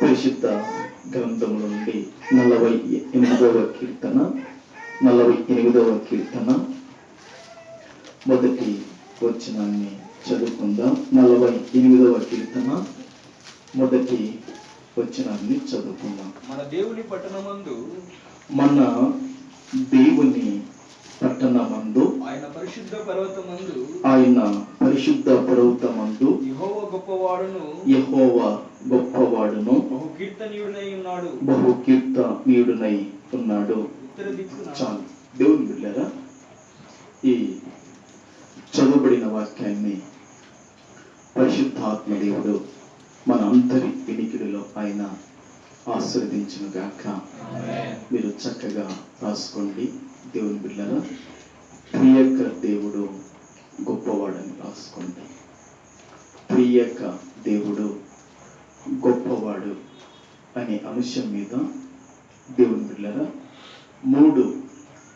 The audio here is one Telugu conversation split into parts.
పరిశుద్ధ గ్రంథం నుండి 48వ కీర్తన 48వ కీర్తన మొదటి వచనాన్ని చదువుకుందాం. 48వ కీర్తన మొదటి వచనాన్ని చదువుకుందాం. మన దేవుని పట్టణమందు ఆయన పరిశుద్ధ పర్వతమందు యెహోవా గొప్పవాడును బహు కీర్తనీయుడై ఉన్నాడు. చాలు. దేవుని బిడ్డలారా, ఈ చదువుబడిన వాక్యాన్ని పరిశుద్ధాత్మ దేవుడు మన అందరి వినికిడిలో ఆయన ఆశీర్వదించును గాక. మీరు చక్కగా రాసుకోండి. దేవుని బిడ్డలారా, ప్రియక దేవుడు గొప్పవాడని రాసుకోండి. ప్రియక దేవుడు గొప్పవాడు అనే అంశం మీద దేవుని బిడ్డలారా 3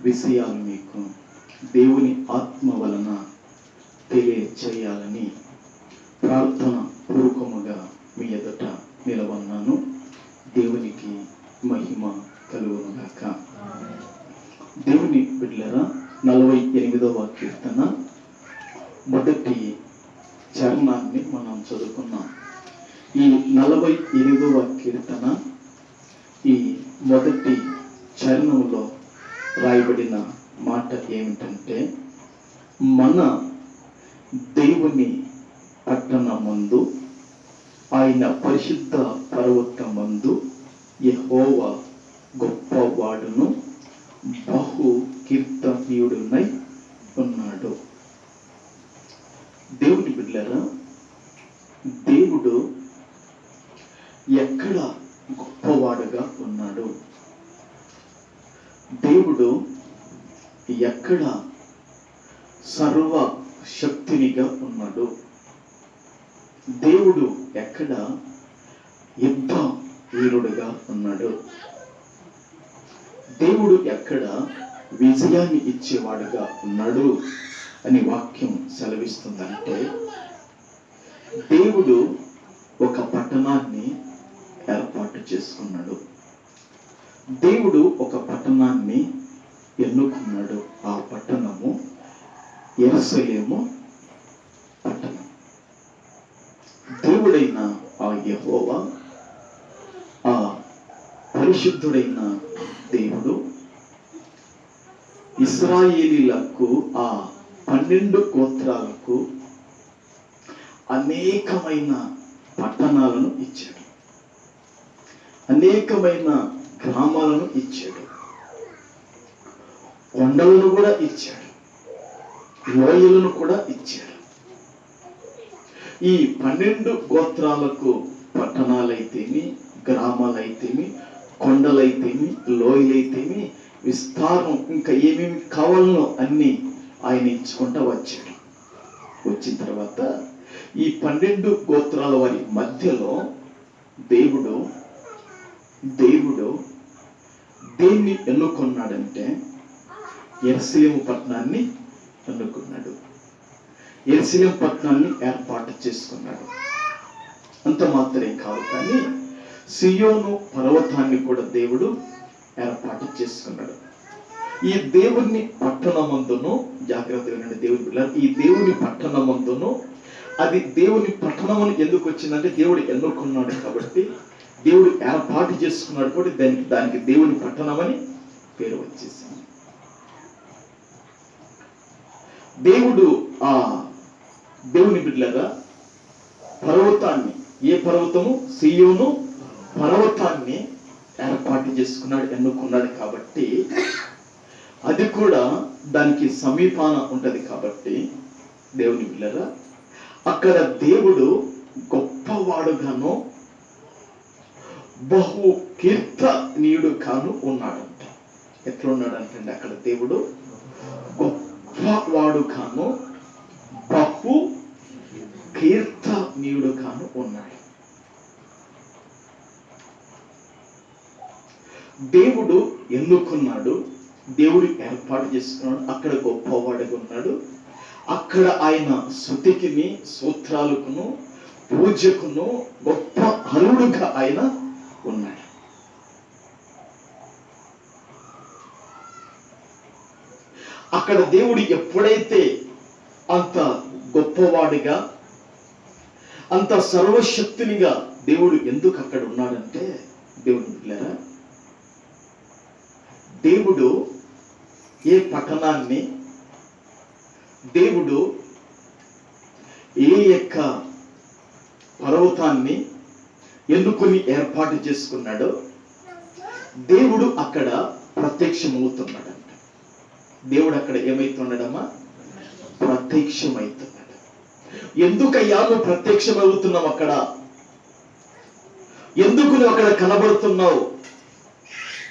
విషయాలు మీకు దేవుని ఆత్మ వలన తెలియచేయాలని ప్రార్థన పూర్వకముగా మీ ఎదుట నిలవన్నాను. దేవునికి మహిమ కలుగును గాక. దేవుని బిడ్డలారా, 48వ కీర్తన మొదటి చరణాన్ని మనం చదువుకున్నాం. ఈ 48వ కీర్తన ఈ మొదటి చరణంలో రాయబడిన మాట ఏమిటంటే, మన దేవుని పట్టణమందు ఆయన పరిశుద్ధ పర్వతమందు యెహోవా గొప్పవాడును బహు కీర్తనీయుడై ఉన్నాడు. దేవుని బిడ్డలారా, దేవుడు ఎక్కడ గొప్పవాడుగా ఉన్నాడు? దేవుడు ఎక్కడ సర్వ శక్తినిగా ఉన్నాడు? దేవుడు ఎక్కడ యుద్ధ వీరుడుగా ఉన్నాడు? దేవుడు ఎక్కడ విజయాన్ని ఇచ్చేవాడుగా ఉన్నాడు అని వాక్యం సెలవిస్తుందంటే, దేవుడు ఒక పట్టణాన్ని ఏర్పాటు చేసుకున్నాడు. దేవుడు ఒక పట్టణాన్ని ఎన్నుకున్నాడు. ఆ పట్టణము యెరూషలేము పట్టణం. దేవుడైన ఆ యెహోవా, ఆ పరిశుద్ధుడైన దేవుడు ఇశ్రాయేలీలకు, ఆ 12 గోత్రాలకు అనేకమైన పట్టణాలను ఇచ్చాడు, అనేకమైన గ్రామాలను ఇచ్చాడు, కొండలను కూడా ఇచ్చాడు, లోయలను కూడా ఇచ్చాడు. ఈ 12 గోత్రాలకు పట్టణాలైతేమి, గ్రామాలైతేమి, కొండలైతేమి, లోయలైతేమి, విస్తారం ఇంకా ఏమేమి కావాలనో అన్ని ఆయన ఇచ్చుకుంటా వచ్చాడు. వచ్చిన తర్వాత ఈ 12 గోత్రాల వారి మధ్యలో దేవుడు దేన్ని ఎన్నుకున్నాడంటే యెరూషలేము పట్టణాన్ని ఎన్నుకున్నాడు. యెరూషలేము పట్టణాన్ని ఏర్పాటు చేసుకున్నాడు. అంత మాత్రమే కాదు, కానీ సియోను పర్వతాన్ని కూడా దేవుడు ఏర్పాటు చేసుకున్నాడు. ఈ దేవుని పట్టణమందును, జాగ్రత్తగా వినండి దేవుని పిల్లలు, ఈ దేవుని పట్టణమందును, అది దేవుని పట్టణం ఎందుకు వచ్చిందంటే దేవుడు ఎన్నుకున్నాడు కాబట్టి, దేవుడు ఏర్పాటు చేసుకున్నాడు కాబట్టి దానికి దేవుని పట్టణం అని పేరు వచ్చేసింది. దేవుడు ఆ దేవుని బిడ్డలారా పర్వతాన్ని, ఏ పర్వతము? సియోను పర్వతాన్ని ఏర్పాటు చేసుకున్నాడు, ఎన్నుకున్నాడు కాబట్టి అది కూడా దానికి సమీపాన ఉంటది కాబట్టి దేవుని బిడ్డలారా అక్కడ దేవుడు గొప్పవాడుగాను బహు కీర్తనీయుడుగాను ఉన్నాడంట. ఎట్లా ఉన్నాడంటే అక్కడ దేవుడు గొప్పవాడుగాను బహు కీర్తనీయుడుగాను ఉన్నాడు. దేవుడు ఎన్నుకున్నాడు, దేవుడు ఏర్పాటు చేసుకున్నాడు, అక్కడ గొప్పవాడుగా ఉన్నాడు. అక్కడ ఆయన స్తుతికిని, స్తోత్రాలకును, పూజకును గొప్ప అర్హుడుగా ఆయన ఉన్నాడు. అక్కడ దేవుడు ఎప్పుడైతే అంత గొప్పవాడిగా, అంత సర్వశక్తునిగా దేవుడు ఎందుకు అక్కడ ఉన్నాడంటే, దేవుని పిల్లరా దేవుడు ఏ పట్టణాన్ని, దేవుడు ఏ యొక్క పర్వతాన్ని ఎన్నుకొని ఏర్పాటు చేసుకున్నాడో దేవుడు అక్కడ ప్రత్యక్షమవుతున్నాడంట. దేవుడు అక్కడ ఏమైతున్నాడమ్మా? ప్రత్యక్షమవుతున్నాడు. ఎందుకయ్యా నువ్వు ప్రత్యక్షమవుతున్నావు? అక్కడ ఎందుకు నువ్వు అక్కడ కనబడుతున్నావు?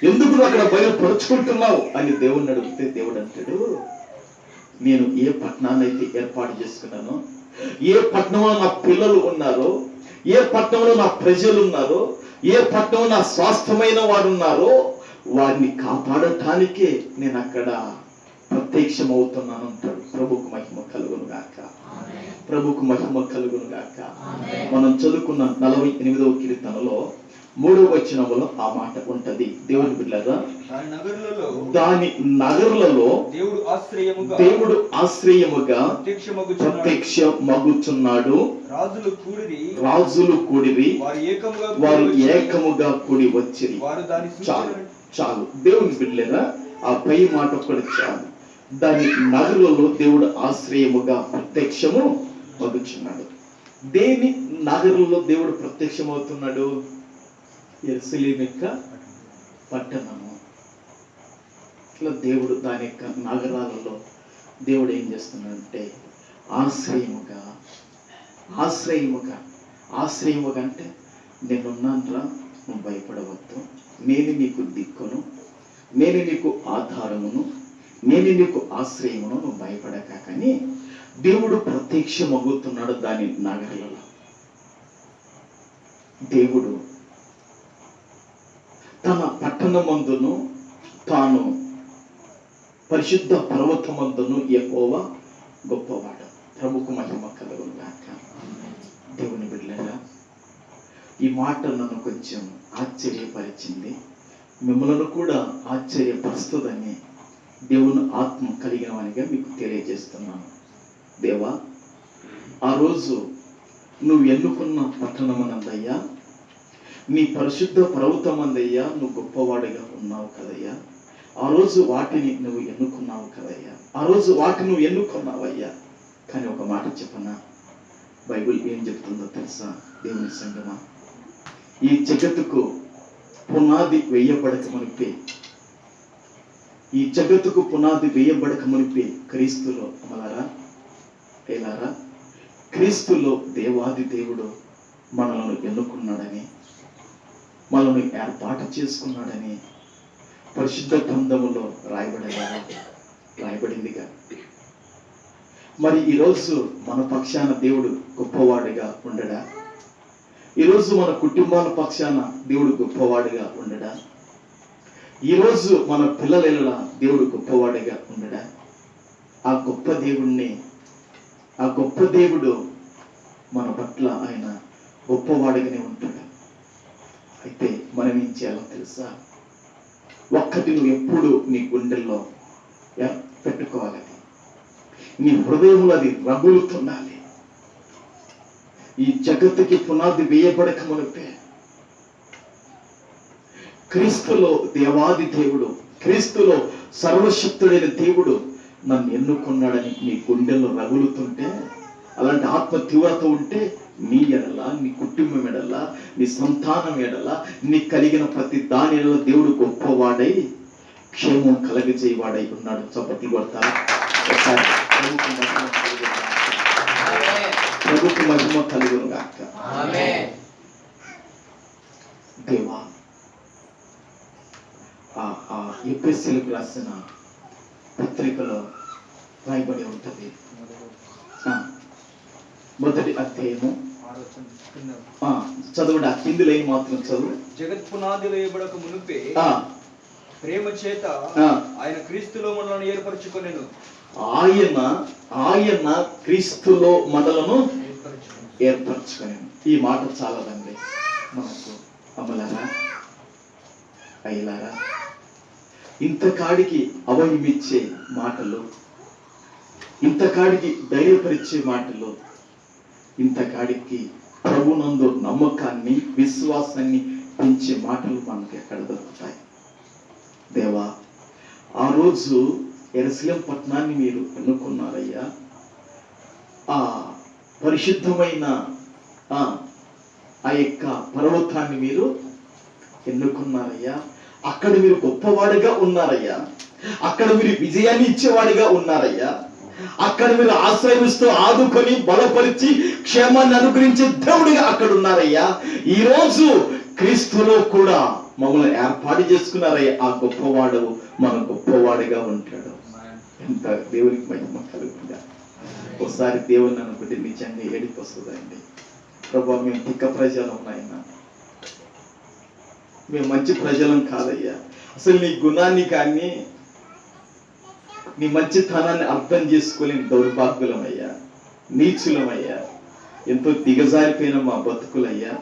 ఎందుకు నువ్వు అక్కడ బయలుపరుచుకుంటున్నావు అని దేవుడిని అడిగితే దేవుడు అంటాడు, నేను ఏ పట్టణాన్ని అయితే ఏర్పాటు చేసుకున్నానో, ఏ పట్టణంలో నా పిల్లలు ఉన్నారో, ఏ పట్టణంలో నా ప్రజలు ఉన్నారో, ఏ పట్టణంలో నా స్వాస్థ్యమైన వారు ఉన్నారో వారిని కాపాడటానికే నేను అక్కడ ప్రత్యక్షమవుతున్నాను అంటాడు. ప్రభుకు మహిమ కలుగును గాక, ప్రభుకు మహిమ కలుగును గాక. మనం చదువుకున్న 48వ కీర్తనలో 3వ వచనములో ఆ మాట ఉంటది. దేవుని బిడ్డలారా దాని నగరులలో దేవుడు ఆశ్రయముగా ప్రత్యక్షమగుచున్నాడు. రాజులు కూడిరి, వారు ఏకముగా కూడి వచ్చిరి. చాలు చాలు దేవుని బిడ్డలారా, ఆ పై మాట కూడా చాలు. దాని నగరులలో దేవుడు ఆశ్రయముగా ప్రత్యక్షము మగుచున్నాడు. దేని నగరులలో దేవుడు ప్రత్యక్షమవుతున్నాడు? యెరూషలేము యొక్క పట్టణము. ఇట్లా దేవుడు దాని యొక్క నగరాలలో దేవుడు ఏం చేస్తున్నాడంటే ఆశ్రయముగా అంటే నేనున్నానురా, నువ్వు భయపడవద్దు, నేను నీకు దిక్కును, నేను నీకు ఆధారమును, నేను నీకు ఆశ్రయమును, నువ్వు భయపడక. కానీ దేవుడు ప్రత్యక్షమవుతున్నాడు దాని నగరాలలో. దేవుడు తన పట్టణమందును, తాను పరిశుద్ధ పర్వతమందును యెహోవా గొప్పవాడు. ప్రభుకు మహిమ కలుగును గాక. దేవుని బిడ్డలారా, ఈ మాట నన్ను కొంచెం ఆశ్చర్యపరిచింది, మిమ్మల్ని కూడా ఆశ్చర్యపరుస్తుందని దేవుని ఆత్మ కలిగిన వానిగా మీకు తెలియజేస్తున్నాను. దేవా, ఆ రోజు నువ్వు ఎన్నుకున్న పట్టణమనందయ్యా, నీ పరిశుద్ధ పర్వతమందయ్యా నువ్వు గొప్పవాడిగా ఉన్నావు కదయ్యా. ఆ రోజు వాటిని నువ్వు ఎన్నుకున్నావు కదయ్యా, ఆ రోజు వాటిని నువ్వు ఎన్నుకున్నావయ్యా. కానీ ఒక మాట చెప్పనా, బైబిల్ ఏం చెప్తుందో తెలుసా? దేవుని సంగమా, ఈ జగత్తుకు పునాది వేయబడక మునిపే, ఈ జగత్తుకు పునాది వేయబడక మునిపే క్రీస్తులో అమలారా ఏలారా, క్రీస్తులో దేవాది దేవుడు మనలను ఎన్నుకున్నాడని, మనల్ని ఏర్పాటు చేసుకున్నాడని పరిశుద్ధ గ్రంథములో రాయబడిందిగా. మరి ఈరోజు మన పక్షాన దేవుడు గొప్పవాడిగా ఉండడా? ఈరోజు మన కుటుంబాల పక్షాన దేవుడు గొప్పవాడిగా ఉండడా? ఈరోజు మన పిల్లల దేవుడు గొప్పవాడిగా ఉండడా? ఆ గొప్ప దేవుడు మన పట్ల ఆయన గొప్పవాడిగానే ఉంటాడు. అయితే మనం ఏం చేయాలో తెలుసా? ఒక్కటి నువ్వు ఎప్పుడు నీ గుండెల్లో పెట్టుకోవాలి, నీ హృదయంలో అది రగులుతుండాలి. ఈ జగత్తుకి పునాది వేయబడక మునిపే క్రీస్తులో దేవాది దేవుడు, క్రీస్తులో సర్వశక్తుడైన దేవుడు నన్ను ఎన్నుకున్నాడని నీ గుండెల్లో రగులుతుంటే, అలాంటి ఆత్మ తీవ్రత ఉంటే నీ ఎడల, నీ కుటుంబం ఎడల, నీ సంతానం ఎడల, నీ కలిగిన ప్రతి దాని ఎడల దేవుడు గొప్పవాడై క్షేమం కలగజేయవాడై ఉన్నాడు. చప్పట్లు కొడతారా? ప్రభుకు మహిమ కలుగును గాక. దేవా, ఎపిఎస్సీలకు రాసిన పత్రికలో రాయబడి ఉంటుంది. మొదటి అధ్యాయము చదవండి. ఆ కింది లైన్ మాత్రం చదువు. జగత్ పునాది వేయబడక మునుపే ప్రేమ చేత ఆయన క్రీస్తులో మనలను ఏర్పరచుకొనెను. ఆయన క్రీస్తులో మనలను ఏర్పరచుకొనెను. ఈ మాట చాలదండి మనకు. అమ్మలారా, అయ్యలారా, ఇంతకాడికి అభయమిచ్చే మాటలు, ఇంతకాడికి ధైర్యపరిచే మాటలు, ఇంతకాడికి ప్రభునందు నమ్మకాన్ని, విశ్వాసాన్ని పెంచే మాటలు మనకు ఎక్కడ దొరుకుతాయి? దేవా, ఆ రోజు యెరూషలేము పట్టణాన్ని మీరు ఎన్నుకున్నారయ్యా. ఆ పరిశుద్ధమైన ఆ యొక్క పర్వతాన్ని మీరు ఎన్నుకున్నారయ్యా. అక్కడ మీరు గొప్పవాడిగా ఉన్నారయ్యా. అక్కడ మీరు విజయాన్ని ఇచ్చేవాడిగా ఉన్నారయ్యా. అక్కడ మీరు ఆశ్రయిస్తూ ఆదుకొని బలపరిచి క్షేమాన్ని అనుగ్రహించే దేవుడిగా అక్కడ ఉన్నారయ్యా. ఈ రోజు క్రీస్తులో కూడా మమ్మల్ని ఏర్పాటు చేసుకున్నారయ్యా. ఆ గొప్పవాడు మన గొప్పవాడిగా ఉంటాడు. ఎంత దేవునికి మహిమ కలుగుతుందా? ఒకసారి దేవుని అనుకుంటే నిజంగా ఏడికి వస్తుందండి. ప్రభు, మేము తిక్క ప్రజలం నాయనా, మేము మంచి ప్రజలం కాదయ్యా. అసలు నీ గుణాన్ని కానీ నీ మంచితనాన్ని అర్థం చేసుకోలేని దౌర్భాగ్యులమయ్యా, నీచులమయ్యా, ఎంతో దిగజారిపోయిన మా బతుకులయ్యా.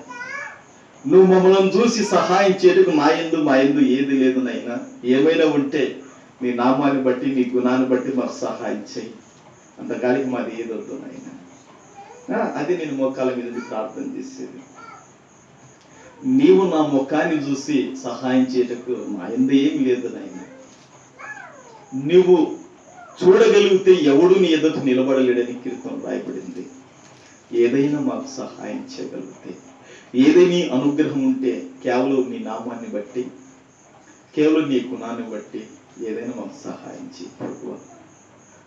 నువ్వు మమ్మల్ని చూసి సహాయం చేయటకు మా యందు ఏది లేదు నైనా. ఏమైనా ఉంటే నీ నామాన్ని బట్టి, నీ గుణాన్ని బట్టి మాకు సహాయం చేయి. అంతకాడికి మాది ఏదొద్దు నైనా. అది నేను మోకాల మీద ప్రార్థన చేసేది. నీవు నా ముఖాన్ని చూసి సహాయం చేయటకు మా యందు ఏమి లేదు నాయన. నువ్వు చూడగలిగితే ఎవడు నీ ఎదుట నిలబడలేడని కీర్తన రాయబడింది. ఏదైనా మాకు సహాయం చేయగలిగితే, ఏదైనా అనుగ్రహం ఉంటే కేవలం నీ నామాన్ని బట్టి, కేవలం నీ గుణాన్ని బట్టి ఏదైనా మాకు సహాయం చేయ ప్రభువా.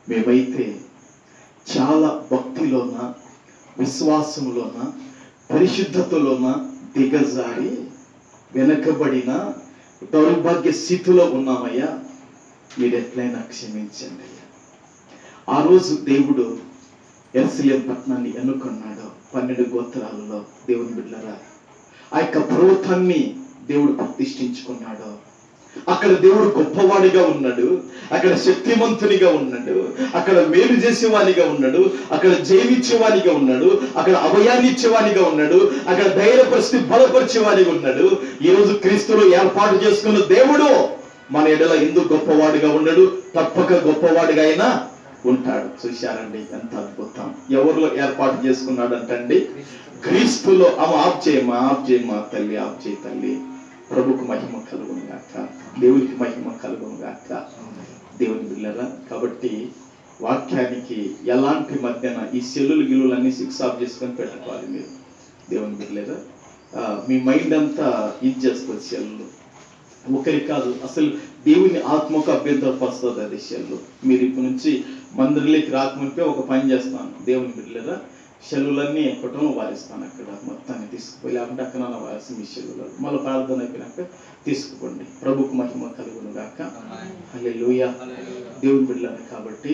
మేమైతే చాలా భక్తిలోన, విశ్వాసంలోన, పరిశుద్ధతలోన దిగజారి వెనకబడిన దౌర్భాగ్య స్థితిలో ఉన్నామయ్యా. మీరు ఎట్లయినా క్షమించండి అయ్యా. ఆ రోజు దేవుడు యెరూషలేము పట్టణాన్ని ఎన్నుకున్నాడు. 12 గోత్రాలలో దేవుని బిడ్డలారా, ఆ యొక్క పర్వతాన్ని దేవుడు ప్రతిష్ఠించుకున్నాడు. అక్కడ దేవుడు గొప్పవాడిగా ఉన్నాడు, అక్కడ శక్తిమంతునిగా ఉన్నాడు, అక్కడ మేలు చేసేవానిగా ఉన్నాడు, అక్కడ జయమిచ్చేవానిగా ఉన్నాడు, అక్కడ అభయాన్ని ఇచ్చేవానిగా ఉన్నాడు, అక్కడ ధైర్యపరిస్థితి బలపరిచేవానిగా ఉన్నాడు. ఈ రోజు క్రీస్తులో ఏర్పాటు చేసుకున్న దేవుడు మన ఎడల ఎందుకు గొప్పవాడిగా ఉన్నాడు? తప్పక గొప్పవాడిగా అయినా ఉంటాడు. చూశారండి ఎంత అద్భుతం! ఎవరిలో ఏర్పాటు చేసుకున్నాడు అంటండి? క్రీస్తులో. ఆఫ్ చేయమా తల్లి, ఆఫ్ చేయి తల్లి. ప్రభుకు మహిమ కలుగును గాక, దేవునికి మహిమ కలుగును గాక. దేవుని బిడ్డలారా, కాబట్టి వాక్యానికి ఎలాంటి మధ్యన ఈ గిల్లులన్నీ సిక్స్ ఆఫ్ చేసుకొని పెట్టుకోవాలి మీరు. దేవుని బిడ్డలారా, మీ మైండ్ అంతా ఇది చేస్తుంది. సెల్లు ఒకరికి కాదు, అసలు దేవుని ఆత్మకు అభ్యంతరపరుస్తుంది అది సెల్లు. మీరు ఇప్పటి నుంచి మందిరంలోకి రాకముందే ఒక పని చేస్తాను. దేవుని బిడ్డలారా, సెల్లులన్నీ ఎక్కటం వారిస్తాను. అక్కడ మొత్తాన్ని తీసుకుపోయి, లేకుంటే అక్కడ వారిసి మీ సెల్లులు మళ్ళీ ప్రార్థన అయిపోయినాక తీసుకుపోండి. ప్రభుకు మహిమ కలుగును గాక. హల్లెలూయా. దేవుని బిడ్డలారా, కాబట్టి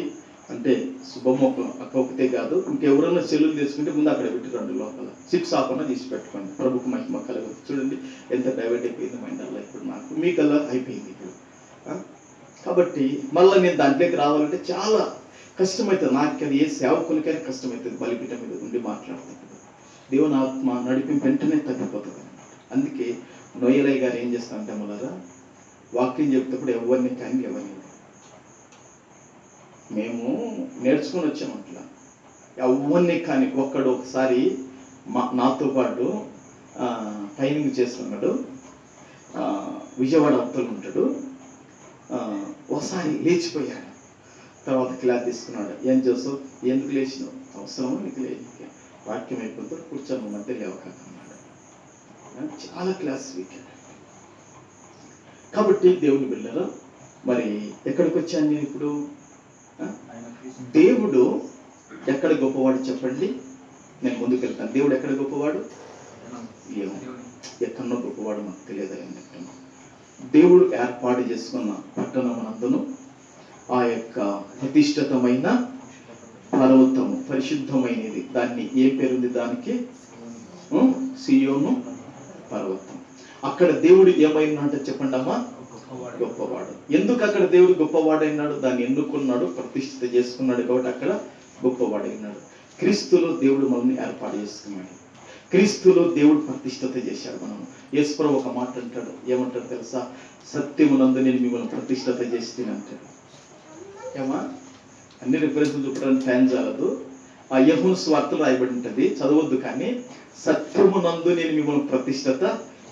అంటే శుభమోకం ఒకటే కాదు, ఇంకెవరన్నా సెల్లులు తీసుకుంటే ముందు అక్కడ పెట్టి రండి, లోపల 6 ఆఫ్ అన్న తీసి పెట్టుకోండి. ప్రభుకు మహిమ కలుగు. చూడండి ఎంత డైవర్ట్ అయిపోయింది మైండ్ అలా. ఇప్పుడు నాకు మీకల్లా అయిపోయింది. కాబట్టి మళ్ళీ నేను దాంట్లోకి రావాలంటే చాలా కష్టమవుతుంది. నాకు అది ఏ సేవకులకైనా కష్టమవుతుంది బలిపీఠం మీద ఉండి మాట్లాడుతుంది. దేవుని ఆత్మ నడిపింపు వెంటనే తగ్గిపోతుంది. అందుకే నొయ్యలయ్య గారు ఏం చేస్తారంటే మొదల వాక్యం చెప్తేప్పుడు ఎవరిని కానీ ఎవరిని మేము నేర్చుకొని వచ్చామంటలా ఎవరిని కానీ ఒక్కడు ఒకసారి నాతో పాటు ట్రైనింగ్ చేస్తున్నాడు, విజయవాడ అవతలు ఉంటాడు. ఒకసారి లేచిపోయాడు, తర్వాత క్లాస్ తీసుకున్నాడు. ఏం చేస్తావు, ఎందుకు లేచినావు, అవసరమో నీకు లేదు, వాక్యం అయిపోతే కూర్చొని మధ్య లేవకన్నాడు. చాలా క్లాస్ వీకెండ్. కాబట్టి దేవుని బిడ్డలు మరి ఎక్కడికి వచ్చాను నేను ఇప్పుడు? దేవుడు ఎక్కడ గొప్పవాడు చెప్పండి, నేను ముందుకు వెళ్తాను. దేవుడు ఎక్కడ గొప్పవాడు? ఏమో ఎక్కడో గొప్పవాడు మాకు తెలియదు. దేవుడు ఏర్పాటు చేసుకున్న పట్టణమునందును ఆ యొక్క ప్రతిష్ఠితమైన పర్వతము పరిశుద్ధమైనది, దాన్ని ఏ పేరుంది? దానికి సియోను పర్వతం. అక్కడ దేవుడు ఏమైందంటే చెప్పండి అమ్మా, గొప్పవాడు. ఎందుకు అక్కడ దేవుడు గొప్పవాడైనాడు? దాన్ని ఎన్నుకున్నాడు, ప్రతిష్ఠిత చేసుకున్నాడు కాబట్టి అక్కడ గొప్పవాడైనాడు. క్రీస్తులో దేవుడు మనల్ని ఏర్పాటు చేసుకున్నాడు, క్రీస్తులో దేవుడు ప్రతిష్ఠిత చేశాడు. మనం యేసుప్రభువు ఒక మాట అంటాడు, ఏమంటాడు తెలుసా? సత్యమునందు నేను మిమ్మల్ని ప్రతిష్ఠిత చేసి అంటాడు. ఏమా అన్ని రిఫరెన్స్లు చూపడానికి టైం చాలదు. ఆ యోహాను సువార్తలో రాయబడి ఉంటుంది, చదవద్దు. కానీ సత్యమునందు నేను మిమ్మల్ని ప్రతిష్ఠిత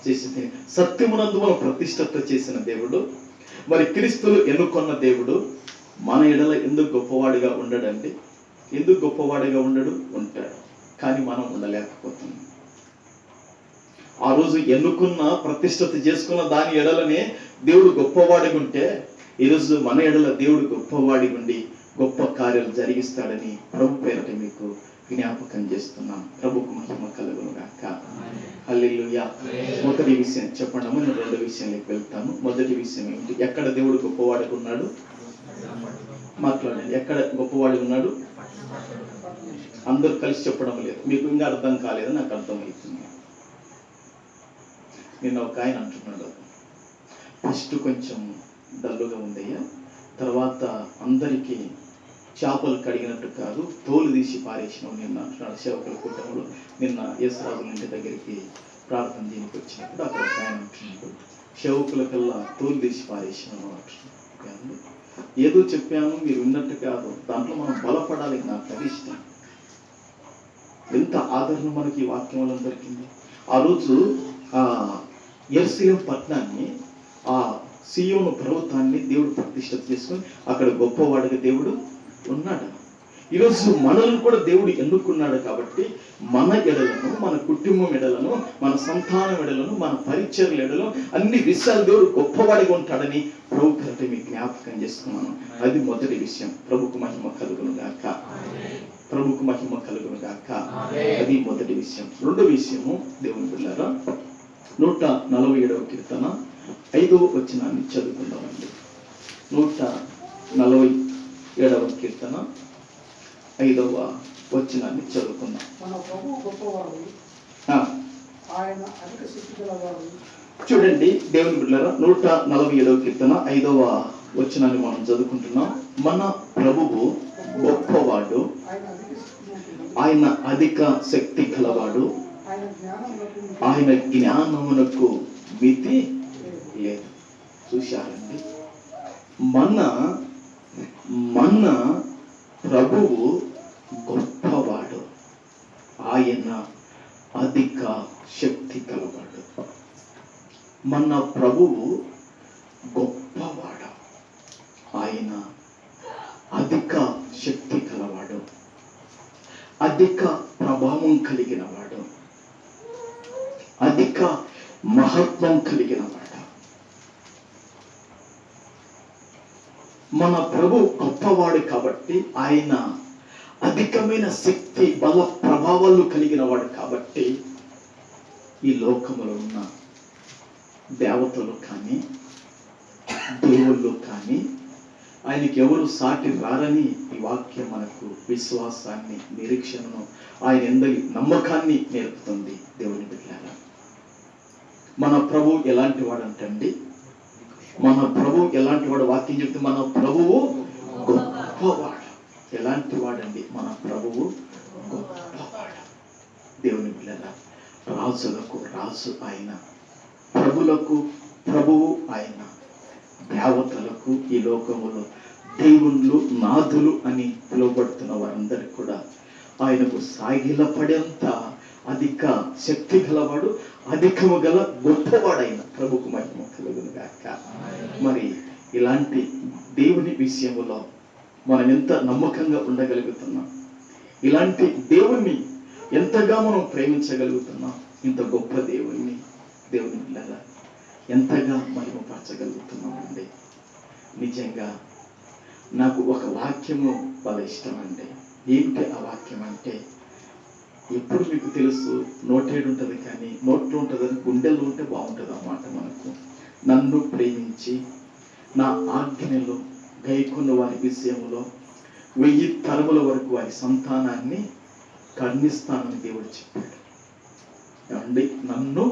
చేసింది. సత్యమునందు మనం ప్రతిష్ఠిత చేసిన దేవుడు, మరి క్రీస్తులు ఎన్నుకొన్న దేవుడు మన ఎడల ఎందుకు గొప్పవాడిగా ఉండడండి? ఎందుకు గొప్పవాడిగా ఉండడు? ఉంటాడు, కానీ మనం ఉండలేకపోతున్నాం. ఆ రోజు ఎన్నుకున్న ప్రతిష్ఠిత చేసుకున్న దాని ఎడలనే దేవుడు గొప్పవాడిగా ఉంటే, ఈరోజు మన ఎడల దేవుడు గొప్పవాడిగా ఉండి గొప్ప కార్యాలు జరిగిస్తాడని ప్రభు పేరట మీకు జ్ఞాపకం చేస్తున్నాం. ప్రభుకు మహిమ కలుగును గాక. హల్లెలూయా. మొదటి విషయం చెప్పండి, నేను రెండో విషయంలోకి వెళ్తాను. మొదటి విషయం ఏమిటి? ఎక్కడ దేవుడు గొప్పవాడిగా ఉన్నాడు? మాట్లాడండి. ఎక్కడ గొప్పవాడిగా ఉన్నాడు? అందరూ కలిసి చెప్పడం లేదు, మీకు ఇంకా అర్థం కాలేదు, నాకు అర్థమవుతుంది. నిన్న ఒక ఆయన అంటున్నాడు, ఫస్ట్ కొంచెం డల్లుగా ఉందయ్యా, తర్వాత అందరికీ చేపలు కడిగినట్టు కాదు తోలు తీసి పారేసినావు నిన్న అంటున్నాడు. సేవకుల కూటమిలో నిన్న యేసురాజుల ఇంటి దగ్గరికి ప్రార్థన దీనికి వచ్చినప్పుడు అక్కడ ఒక ఆయన అంటున్నాడు, సేవకుల కల్లా తోలు తీసి పారేసినాను అంటున్నాడు. ఏదో చెప్పాను మీరు విన్నట్టు కాదు, దాంట్లో మనం బలపడాలి. నాకు అది ఇష్టం. ఎంత ఆదరణ మనకి ఈ వాక్యం వల్ల దొరికింది. ఆ రోజు యెరూషలేము పట్టణాన్ని, ఆ సియోను పర్వతాన్ని దేవుడు ప్రతిష్ఠిత చేసుకొని అక్కడ గొప్పవాడిగా దేవుడు ఉన్నాడు. ఈరోజు మనల్ని కూడా దేవుడు ఎన్నుకున్నాడు. కాబట్టి మన ఎడలను, మన కుటుంబం ఎడలను, మన సంతానం ఎడలను, మన పరిచర్ల ఎడలను అన్ని విషయాలు దేవుడు గొప్పవాడిగా ఉంటాడని ప్రభు పేరట మీకు జ్ఞాపకం చేసుకున్నాను. అది మొదటి విషయం. ప్రభుకు మహిమ కలుగును గాక. ప్రభుకు మహిమ కలుగును గాక. అది మొదటి విషయం. రెండో విషయము దేవుని బిడ్డలారా, 147వ కీర్తన 5వ వచనాన్ని చదువుకుందామండి. 147వ కీర్తన 5వ వచనాన్ని చదువుకుందాం. మన ప్రభువు గొప్పవాడు, ఆయన అధిక శక్తి గలవాడు. చూడండి దేవుని బిడ్డలారా, 147వ కీర్తన 5వ వచనాన్ని మనం చదువుకుంటున్నాం. మన ప్రభువు గొప్పవాడు, ఆయన అధిక శక్తి గలవాడు, ఆయన జ్ఞానమునకు మితి లేదు. చూశారండి, మన ప్రభువు గొప్పవాడు, ఆయన అధిక శక్తి గలవాడు. మన ప్రభువు గొప్పవాడు, ఆయన అధిక శక్తి గలవాడు, అధిక ప్రభావం కలిగిన వాడు, అధిక మహత్వం కలిగిన వాడు. మన ప్రభు గొప్పవాడు కాబట్టి, ఆయన అధికమైన శక్తి బల ప్రభావాలు కలిగిన వాడు కాబట్టి, ఈ లోకములో ఉన్న దేవతలు కానీ దేవుళ్ళు కానీ ఆయనకి ఎవరు సాటి రారని ఈ వాక్యం మనకు విశ్వాసాన్ని, నిరీక్షణను, ఆయన ఎందరి నమ్మకాన్ని నేర్పుతుంది. దేవుని బిడ్డలారా, మన ప్రభు ఎలాంటి వాడంటండి? మన ప్రభు ఎలాంటి వాడు? వాక్యం చెప్తే మన ప్రభువు గొప్పవాడు. ఎలాంటి వాడండి మన ప్రభువు? గొప్పవాడు. దేవుని పిల్లల, రాజులకు రాజు ఆయన, ప్రభులకు ప్రభువు ఆయన, దేవతలకు ఈ లోకములో దేవుళ్ళు నాథులు అని పిలువబడుతున్న వారందరికీ కూడా ఆయనకు సాగిలపడేంత అధిక శక్తి గలవాడు, అధికము గల గొప్పవాడైన ప్రభుకు మహిమ కలుగును గాక. మరి ఇలాంటి దేవుని విషయములో మనం ఎంత నమ్మకంగా ఉండగలుగుతున్నాం? ఇలాంటి దేవుణ్ణి ఎంతగా మనం ప్రేమించగలుగుతున్నాం? ఇంత గొప్ప దేవుణ్ణి, దేవుని పిల్లల ఎంతగా మహిమపరచగలుగుతున్నామండి? నిజంగా నాకు ఒక వాక్యము బాగా ఇష్టం అండి. ఏమిటి ఆ వాక్యం అంటే, ఎప్పుడు మీకు తెలుసు నోటేడు ఉంటుంది కానీ నోట్లో ఉంటుంది అని గుండెల్లో ఉంటే బాగుంటుంది అన్నమాట మనకు. నన్ను ప్రేమించి నా ఆజ్ఞలో గైకొన్న వారి విషయంలో 1000 తరముల వరకు వారి సంతానాన్ని కరుణిస్తానని దేవుడు చెప్పాడు. ఏమండి, నన్ను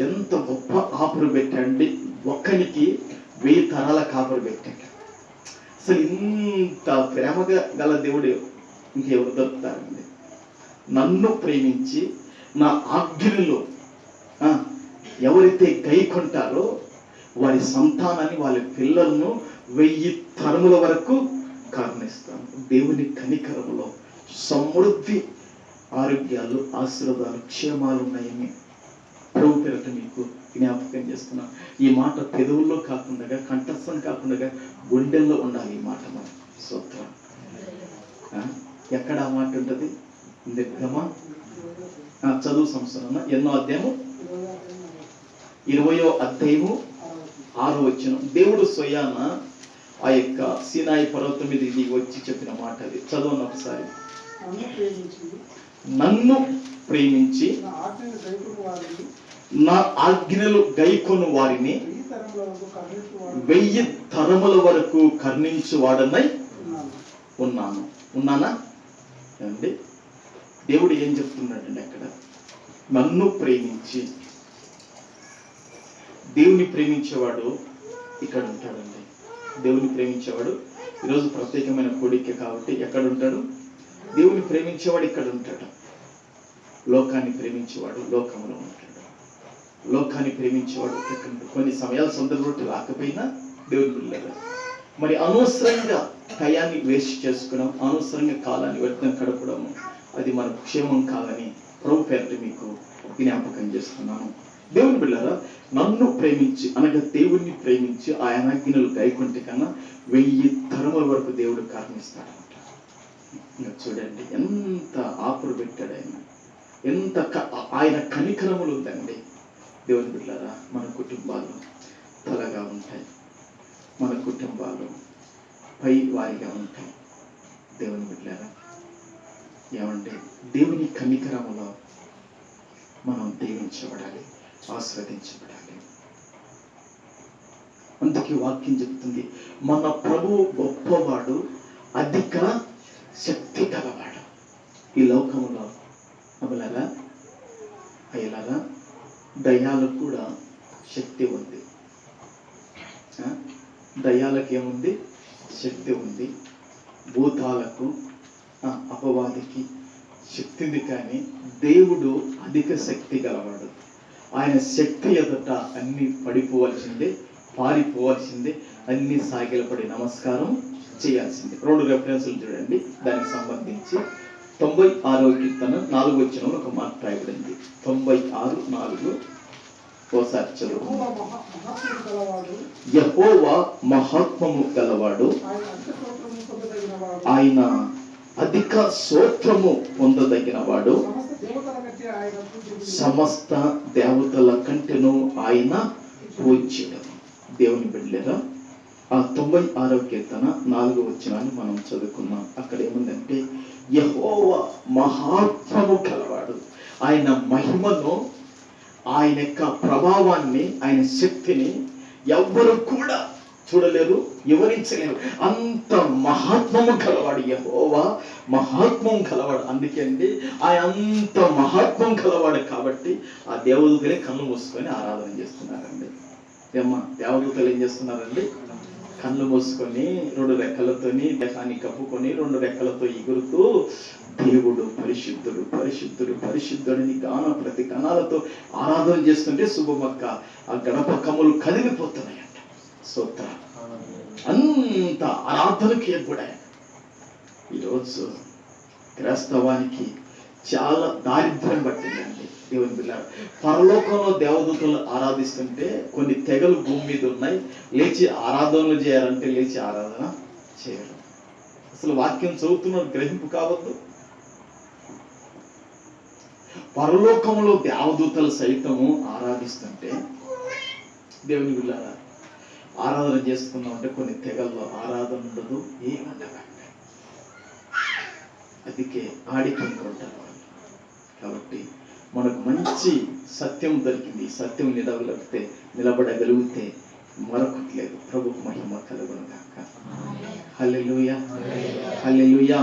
ఎంత గొప్ప కాపురు పెట్టండి, ఒక్కనికి 1000 తరాల కాపురు పెట్టాడు. అసలు ఇంత ప్రేమగా గల దేవుడు ఇంకెవరు దొరుకుతారండి? నన్ను ప్రేమించి నా ఆజ్ఞలో ఎవరైతే గైకొంటారో వారి సంతానాన్ని, వాళ్ళ పిల్లలను 1000 తరముల వరకు కరుణిస్తాను. దేవుని కనికరములో సమృద్ధి, ఆరోగ్యాలు, ఆశీర్వాదాలు, క్షేమాలు ఉన్నాయని ప్రభు పేరట మీకు జ్ఞాపకం చేస్తున్నాను. ఈ మాట పెదవుల్లో కాకుండా, కంఠస్థం కాకుండా గుండెల్లో ఉండాలి ఈ మాట. మన స్తోత్రం. ఎక్కడ ఆ మాట ఉంటుంది? నిర్గమ చదువు సంవత్సరం ఎన్నో అధ్యాయము? 20వ అధ్యాయము 6వ వచనం. దేవుడు స్వయాన ఆ యొక్క సీనాయి పర్వతం మీద దిగి వచ్చి చెప్పిన మాట అది. చదవను ఒకసారి. నన్ను ప్రేమించి నా ఆజ్ఞలు గైకొను వారిని 1000 తరముల వరకు కరుణించు వాడనై ఉన్నాను. ఉన్నానా అండి? దేవుడు ఏం చెప్తున్నాడండి అక్కడ? నన్ను ప్రేమించి, దేవుని ప్రేమించేవాడు ఇక్కడ ఉంటాడండి. దేవుని ప్రేమించేవాడు ఈరోజు ప్రత్యేకమైన కోడిక కాబట్టి ఎక్కడ ఉంటాడు? దేవుని ప్రేమించేవాడు ఇక్కడ ఉంటాడు. లోకాన్ని ప్రేమించేవాడు లోకంలో ఉంటాడు. లోకాన్ని ప్రేమించేవాడు ఇక్కడ ఉంటాడు. కొన్ని సమయాలు సందర్భంలో రాకపోయినా దేవుని పిల్లలు మరి అనవసరంగా టయాన్ని వేస్ట్ చేసుకోవడం, అనవసరంగా కాలాన్ని వ్యర్థం గడపడము, అది మన క్షేమం కాదని ప్రభు పేరట మీకు జ్ఞాపకం చేస్తున్నాను. దేవుని బిడ్డలారా, నన్ను ప్రేమించి అనగా దేవుణ్ణి ప్రేమించి ఆయన ఆజ్ఞలు గైకొంటే కన్నా 1000 తరముల వరకు దేవుడు కరుణిస్తాడంట. ఇంకా చూడండి ఎంత ఆపురు పెట్టాడు ఆయన, ఎంత ఆయన కనికరములు ఉందండి. దేవుని బిడ్డలారా, మన కుటుంబాలు తలగా ఉంటాయి, మన కుటుంబాలు పై వారిగా ఉంటాయి. దేవుని బిడ్డలారా, ఏమంటే దేవుని కనికరములో మనం దీవించబడాలి, ఆస్వాదించబడాలి. అందుకే వాక్యం చెప్తుంది, మన ప్రభువు గొప్పవాడు, అధిక శక్తి గలవాడు. ఈ లోకములో అమలరా అయ్యలారా దయ్యాలకు కూడా శక్తి ఉంది. దయ్యాలకు ఏముంది? శక్తి ఉంది. భూతాలకు, అపవాదికి శక్తి ఉంది. కానీ దేవుడు అధిక శక్తి గలవాడు. ఆయన శక్తి ఎదుట అన్ని పడిపోవాల్సిందే, పారిపోవాల్సిందే, అన్ని సాగిలపడి నమస్కారం చేయాల్సిందే. 2 రెఫరెన్సులు చూడండి దానికి సంబంధించి. 96వ కీర్తన 4వ వచనంలో ఒక మాట రాయబడింది. 96:4 ఓసారి చదువు. యెహోవా మహాత్మము గలవాడు, ఆయన అధిక స్తోత్రము పొందదగిన వాడు, సమస్త దేవతల కంటేను ఆయన పూజ్యుడు. దేవుని బిడ్డలారా, ఆ 96వ కీర్తన 4వ వచనాన్ని మనం చదువుకున్నాం. అక్కడ ఏముందంటే, యెహోవా మహాత్మము గలవాడు, ఆయన మహిమను, ఆయన యొక్క ప్రభావాన్ని, ఆయన శక్తిని ఎవ్వరు కూడా చూడలేరు, వివరించలేరు. అంత మహాత్మము గలవాడు యెహోవా, మహాత్మం గలవాడు. అందుకే అండి ఆయన అంత మహాత్మం గలవాడు కాబట్టి ఆ దేవుడిని కన్ను మూసుకొని ఆరాధన చేస్తున్నారండి. దేవదూతలు ఏం చేస్తున్నారండి? కళ్ళు మూసుకొని 2 రెక్కలతోని దేహాన్ని కప్పుకొని 2 రెక్కలతో ఎగురుతూ దేవుడు పరిశుద్ధుడు పరిశుద్ధుడు పరిశుద్ధుడిని ప్రతి గణాలతో ఆరాధన చేస్తుంటే శుభమక్క ఆ గణపకములు కదిలిపోతున్నాయంట. స్తోత్ర. అంత ఆరాధనకి ఎప్పుడే ఈరోజు క్రైస్తవానికి చాలా దారిద్ర్యం పట్టిందండి. దేవుని పిల్లలు, పరలోకంలో దేవదూతలు ఆరాధిస్తుంటే కొన్ని తెగలు భూమి మీద ఉన్నాయి, లేచి ఆరాధనలు చేయాలంటే లేచి ఆరాధన చేయరు. అసలు వాక్యం చదువుతున్న గ్రహింపు కావద్దు. పరలోకంలో దేవదూతలు సైతము ఆరాధిస్తుంటే దేవుని పిల్లల ఆరాధన చేసుకున్నాం అంటే కొన్ని తెగల్లో ఆరాధన ఉండదు, ఏముండదండి. అందుకే ఆడికి ఉంటారు వాళ్ళు. కాబట్టి మనకు మంచి సత్యం దొరికింది. ఈ సత్యం నిలబడగలిగితే మరొకటి లేదు. ప్రభుకు మహిమ కలుగును గాక. హల్లెలూయా, హల్లెలూయా.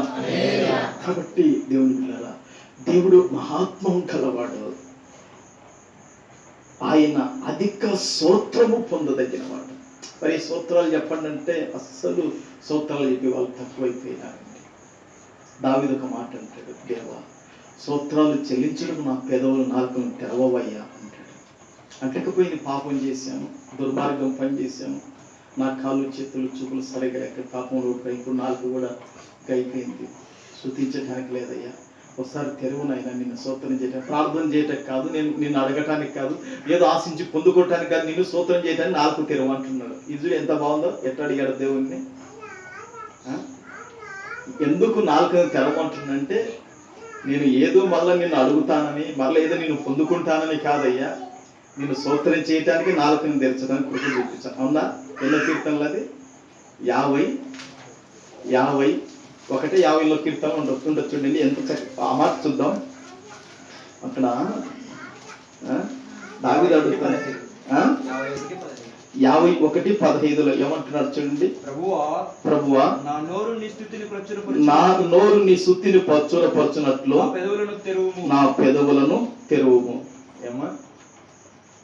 కాబట్టి దేవుని పిల్లరా, దేవుడు మహాత్మం కలవాడు. ఆయన అధిక స్తోత్రము పొందదగినవాడు. మరి స్తోత్రాలు చెప్పండి అంటే అస్సలు స్తోత్రాలు చెప్పి వాళ్ళు తక్కువైపోయినారండి. దావీదు ఒక మాట అంటాడు, దేవా స్తోత్రాలు చెల్లించడం నా పెదవులు నాలుకను తెరవవయ్యా అంటాడు. అంటకపోయి పాపం చేశాను, దుర్మార్గం పని చేశాను, నా కాళ్ళు చేతులు చూపులు సరిగా ఎక్కడ పాపంలో ఇప్పుడు నాలుగు కూడా అయిపోయింది, స్తుతించడానికి లేదయ్యా, ఒకసారి తెరువునైనా నిన్ను స్తోత్రం చేయడానికి, ప్రార్థన చేయటానికి కాదు, నిన్ను అడగటానికి కాదు, ఏదో ఆశించి పొందుకోవటానికి కాదు, నిన్ను స్తోత్రం చేయడానికి నాలుగు తెరువు అంటున్నాడు. ఇది ఎంత బాగుందో! ఎట్లా అడిగాడు దేవుణ్ణి? ఎందుకు నాలుగు తెరవమంటుందంటే నేను ఏదో మళ్ళీ నిన్ను అడుగుతానని, మళ్ళీ ఏదో నేను పొందుకుంటానని కాదయ్యా, నిన్ను స్తోత్రం చేయటానికి నాలుగుని తెరచడానికి కృప చూపించాను. అవునా? ఎన్నో కీర్తనలు అది? 50 కీర్తన ఉండొచ్చు. చూడండి ఎంత ఆ మాట చూద్దాం. అక్కడ దావీదు అడుగుతాను 51:15 ఏమంటున్నాడు చూడండి. ప్రభువా నా నోరు నీ స్తుతిని ప్రచురపరచునట్లు నా పెదవులను తెరువుము. ఏమా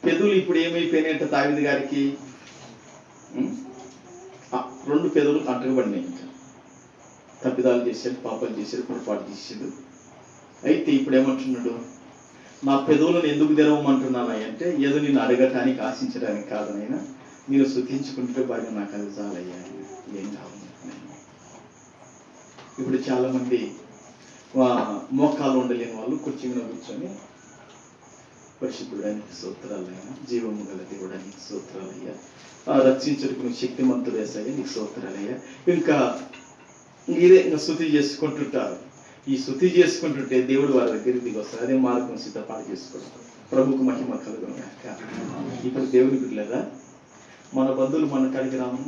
పెదవులు ఇప్పుడు ఏమైపోయినాయంట దావీదు గారికి? 2 పెదవులు అంటకబడినాయి. ఇంకా తప్పిదాలు చేశాడు, పాపాలు చేశాడు, పొరపాటు చేశాడు. అయితే ఇప్పుడు ఏమంటున్నాడు? నా పెదవులను ఎందుకు తెరవమంటున్నాను అంటే ఏదో నిన్ను అడగటానికి ఆశించడానికి కాదనైనా నేను స్తుతించుకుంటే బాగా నాకు అది చాలయ్యా, ఏం కావాలి. ఇప్పుడు చాలా మంది మోకాలు ఉండలేని వాళ్ళు కుర్చీ మీద కూర్చొని పరిశుద్ధుడానికి స్తోత్రాలయ్యా, జీవము గల దేవుడానికి స్తోత్రాలయ్యా, రక్షించుటకు శక్తిమంతుడు వేసాయి నీకు స్తోత్రాలయ్యా, ఇంకా ఇదే స్తుతి చేసుకుంటుంటారు. ఈ స్తుతి చేసుకుంటుంటే దేవుడు వారి దగ్గరికి దిగి వస్తారు. అదే మార్గం సిద్ధపాటు చేసుకుంటారు. ప్రభుకు మహిమ కలుగును గాక. ఇప్పుడు దేవుని బిడ్డలారా, మన బంధువులు మన కాడికి రాము,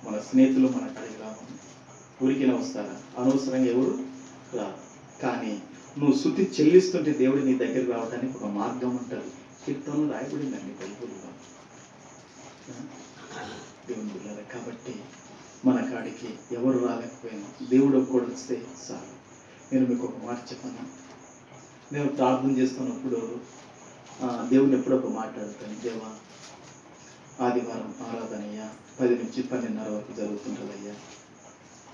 మన స్నేహితులు మన కాడికి రాము, ఊరికిన వస్తారా? అనవసరంగా ఎవరు రారు. కానీ నువ్వు స్తుతి చెల్లిస్తుంటే దేవుడు నీ దగ్గరికి రావడానికి ఒక మార్గం అంటారు. కీర్తనలు రాయబడిందండి బైబిల్లో. దేవుని బిడ్డలారా, కాబట్టి మన కాడికి ఎవరు రాలేకపోయినా దేవుడు ఒక్కడు వస్తే చాలు. నేను మీకు ఒక మాట చెప్పాను. నేను ప్రార్థన చేస్తున్నప్పుడు దేవుని ఎప్పుడో ఒక మాట్లాడతాను. దేవా ఆదివారం ఆరాధనయ్యా 10 నుంచి 12:30 వరకు జరుగుతుంటుందయ్యా,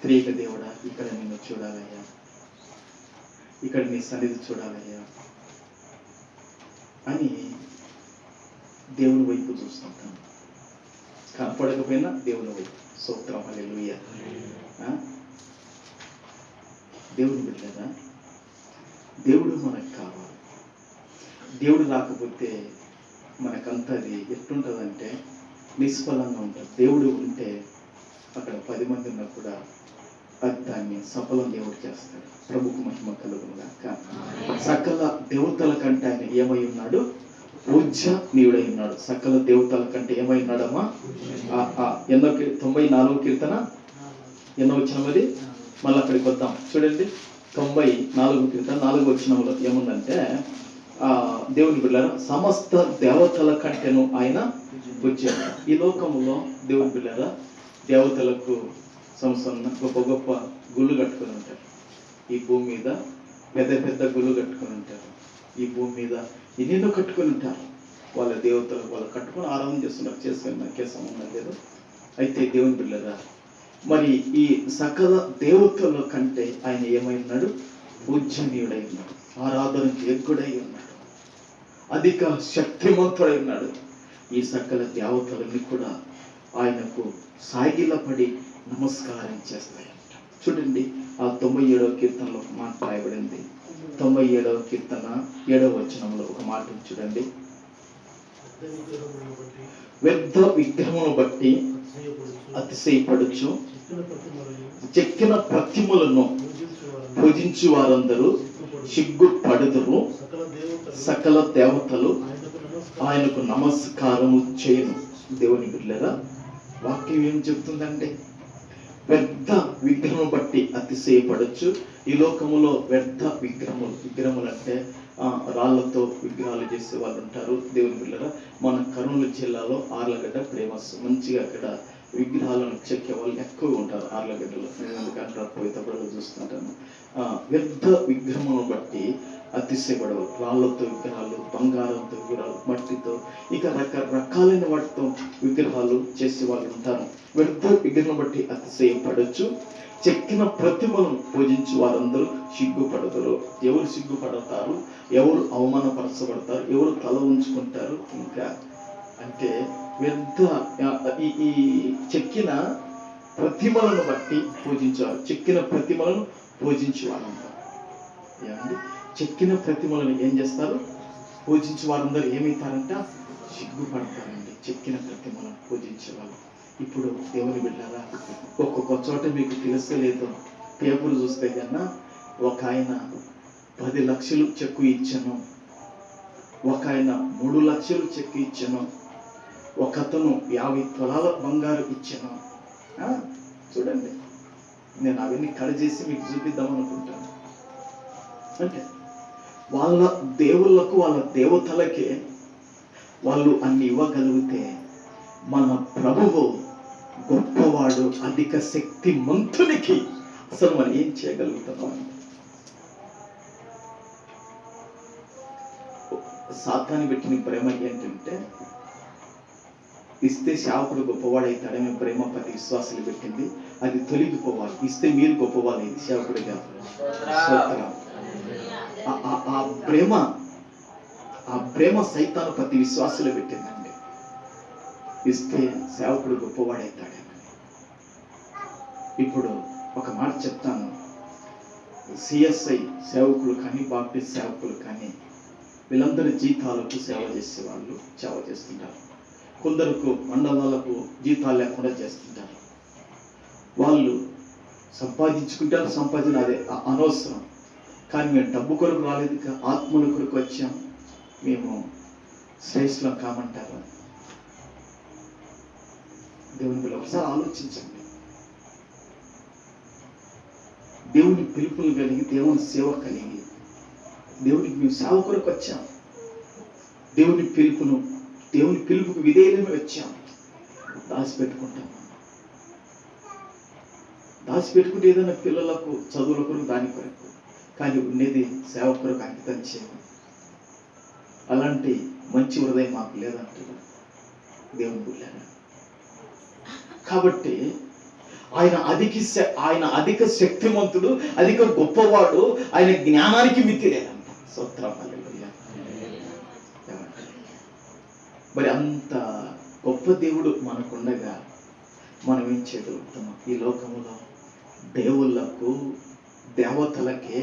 త్రియేక దేవుడా ఇక్కడ నిన్ను చూడాలయ్యా, ఇక్కడ నీ సన్నిధి చూడాలయ్యా అని దేవుని వైపు చూస్తుంటాను. కనపడకపోయినా దేవుని వైపు. స్తోత్రం, హల్లెలూయా. దేవుని బిడ్డలారా, దేవుడు మనకు కావాలి. దేవుడు రాకపోతే మనకంతా అది ఎట్లుంటుందంటే నిష్ఫలంగా ఉంటుంది. దేవుడు ఉంటే అక్కడ 10 మంది ఉన్నా కూడా అది దాన్ని సఫలం దేవుడు చేస్తాడు. ప్రభుకు మహిమ కలుగును గాక. సకల దేవతల కంటే ఆయన ఏమై ఉన్నాడు? పూజ్యనీయుడై ఉన్నాడు. సకల దేవతల కంటే ఏమై ఉన్నాడమ్మా? 94 కీర్తన ఎన్నో వచ్చినది? మళ్ళీ అక్కడికి వద్దాం. చూడండి 94 కీర్తన 4వ వచనంలో ఏముందంటే, దేవుని బిడ్డలారా సమస్త దేవతల కంటేను ఆయన పూజ్యుడు. ఈ లోకంలో దేవుని బిడ్డలారా దేవతలకు సంస్థ గొప్ప గొప్ప గుళ్ళు కట్టుకొని ఉంటారు. ఈ భూమి మీద పెద్ద పెద్ద గుళ్ళు కట్టుకొని ఉంటారు. ఈ భూమి మీద ఎన్నెన్నో కట్టుకొని ఉంటారు. వాళ్ళ దేవతలు వాళ్ళు కట్టుకొని ఆరాధన చేస్తున్నారు, చేసుకొని నాకే సంబంధం లేదు. అయితే దేవుని బిడ్డలారా, మరి ఈ సకల దేవతల కంటే ఆయన ఏమై ఉన్నాడు? పూజనీయుడై ఉన్నాడు, ఆరాధనకు యోగ్యుడై ఉన్నాడు, అధిక శక్తిమంతుడై ఉన్నాడు. ఈ సకల దేవతలన్నీ కూడా ఆయనకు సాగిలపడి నమస్కారం చేస్తాయంట. చూడండి, ఆ 97వ కీర్తనలో ఒక మాట రాయబడింది. 97వ కీర్తన 7వ వచనంలో ఒక మాట చూడండి. వ్యర్థ విగ్రహమును బట్టి అతిశయపడుచు చెక్కిన ప్రతిమలను పూజించు వారందరూ సిగ్గుపడుదురు, సకల దేవతలు ఆయనకు నమస్కారము చేయను. దేవుని బిడ్డలారా, వాక్యం ఏం చెప్తుందంటే వ్యర్థ విగ్రహం బట్టి అతిశయపడచ్చు. ఈ లోకములో వ్యర్థ విగ్రహములు అంటే రాళ్లతో విగ్రహాలు చేసే వాళ్ళు ఉంటారు. దేవుని బిడ్డలారా, మన కర్నూలు జిల్లాలో ఆర్లగడ్డ ఫేమస్. మంచిగా అక్కడ విగ్రహాలను చెక్కే వాళ్ళు ఎక్కువ ఉంటారు ఆర్లగడ్డలో. నేను ఎందుకంటే పోయేటప్పుడు చూస్తుంటాను. వ్యర్థ విగ్రహమును బట్టి అతిశయపడవు. రాళ్లతో విగ్రహాలు, బంగారంతో విగ్రహాలు, మట్టితో, ఇక రకరకాలైన వాటితో విగ్రహాలు చేసే వాళ్ళు ఉంటారు. వ్యర్థ విగ్రహం బట్టి అతిశయపడచ్చు. చెక్కిన ప్రతిమను పూజించి వారందరూ సిగ్గుపడతారు. ఎవరు సిగ్గుపడతారు? ఎవరు అవమానపరచబడతారు? ఎవరు తల ఉంచుకుంటారు? ఇంకా అంటే వ్యర్థ ఈ చెక్కిన ప్రతిమలను బట్టి పూజించేవారు, చెక్కిన ప్రతిమలను పూజించి వారందరూ ఏమండి, చెక్కిన ప్రతిమలను ఏం చేస్తారు? పూజించి వారందరూ ఏమవుతారంట? సిగ్గుపడతారండి, చెక్కిన ప్రతిమలను పూజించే వాళ్ళు. ఇప్పుడు దేవుని బిడ్డారా, ఒక్కొక్క చోట మీకు తెలుస్తలేదు, పేపర్ చూస్తే కన్నా ఒక ఆయన 10 లక్షలు చెక్కు ఇచ్చాను, ఒక ఆయన 3 లక్షలు చెక్కు ఇచ్చాను, ఒక అతను 50 తులాల బంగారు ఇచ్చాను. చూడండి, నేను అవన్నీ కట్ చేసి మీకు చూపిద్దాం అనుకుంటాను. అంటే వాళ్ళ దేవుళ్ళకు, వాళ్ళ దేవతలకే వాళ్ళు అన్ని ఇవ్వగలిగితే మన ప్రభువు గొప్పవాడు, అధిక శక్తి మంతునికి అసలు మనం ఏం చేయగలుగుతున్నాం? సాతాను పెట్టిన ప్రేమ ఏంటంటే, ఇస్తే సేవకుడు గొప్పవాడైతాడనే ప్రేమ ప్రతి విశ్వాసాలు పెట్టింది. అది తొలగిపోవాలి. ఇస్తే మీరు గొప్పవాళ్ళు, ఇది సేవకుడిగా. ఆ ప్రేమ సైతాను ప్రతి విశ్వాసాలు పెట్టిందండి. ఇస్తే సేవకుడు గొప్పవాడైతాడేమని. ఇప్పుడు ఒక మాట చెప్తాను. సిఎస్ఐ సేవకులు కానీ, బాప్టిస్ట్ సేవకులు కానీ, వీళ్ళందరి జీతాలకు సేవ చేస్తుంటారు. కొందరికి మండలాలకు జీతాలు లేకుండా చేస్తుంటారు. వాళ్ళు సంపాదించుకుంటారు, సంపాదన అదే అనవసరం. కానీ మేము డబ్బు కొరకు రాలేదు, ఆత్మల కొరకు వచ్చాం, మేము శ్రేష్ఠులం కామంటారు. దేవుని పిల్లలు ఒకసారి ఆలోచించండి. దేవుని పిలుపులు కలిగి, దేవుని సేవ కలిగి, దేవునికి మేము సేవ కొరకు వచ్చాం, దేవుని పిలుపుకు విధేయులమే వచ్చాం. దాచిపెట్టుకుంటే ఏదైనా పిల్లలకు చదువుల కొరకు, దాని కొరకు, కానీ ఉండేది సేవ కొరకు అంకితం చేయము. అలాంటి మంచి హృదయం మాకు లేదంటారు దేవుని బిడ్డలారా. కాబట్టి ఆయన అధిక శక్తిమంతుడు, అధిక గొప్పవాడు, ఆయన జ్ఞానానికి మితి లేదంట. స్తోత్రం, హల్లెలూయా. మరి అంత గొప్ప దేవుడు మనకుండగా మనం ఏం చేయగలుగుతున్నాం? ఈ లోకములో దేవుళ్ళకు, దేవతలకే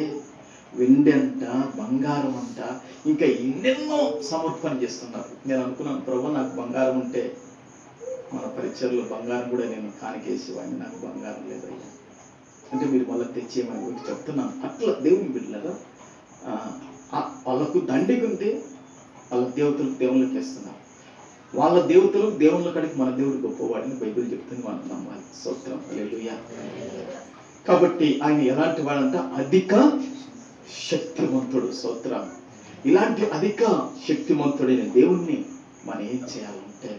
వెండి అంట, బంగారం అంట, ఇంకా ఎన్నెన్నో సమర్పణ చేస్తున్నారు. నేను అనుకున్నాను, ప్రభు నాకు బంగారం ఉంటే, మన పరిచయలో బంగారం కూడా నేను కానికేసేవాడిని, నాకు బంగారం లేదయ్యా అంటే మీరు మళ్ళీ తెచ్చేయమని మీకు చెప్తున్నాను. అట్లా దేవుని బిడ్డలారా, వాళ్ళకు దండికి ఉంటే వాళ్ళ దేవుళ్ళకి ఇస్తున్నారు. వాళ్ళ దేవుళ్ళ కాడికి మన దేవుడు గొప్పవాడిని బైబిల్ చెప్తుంది, మనం నమ్మాలి. స్తోత్రం, హల్లెలూయా. కాబట్టి ఆయన ఎలాంటి వాడంట? అధిక శక్తిమంతుడు. స్తోత్రం. ఇలాంటి అధిక శక్తిమంతుడైన దేవుణ్ణి మనం ఏం చేయాలంటే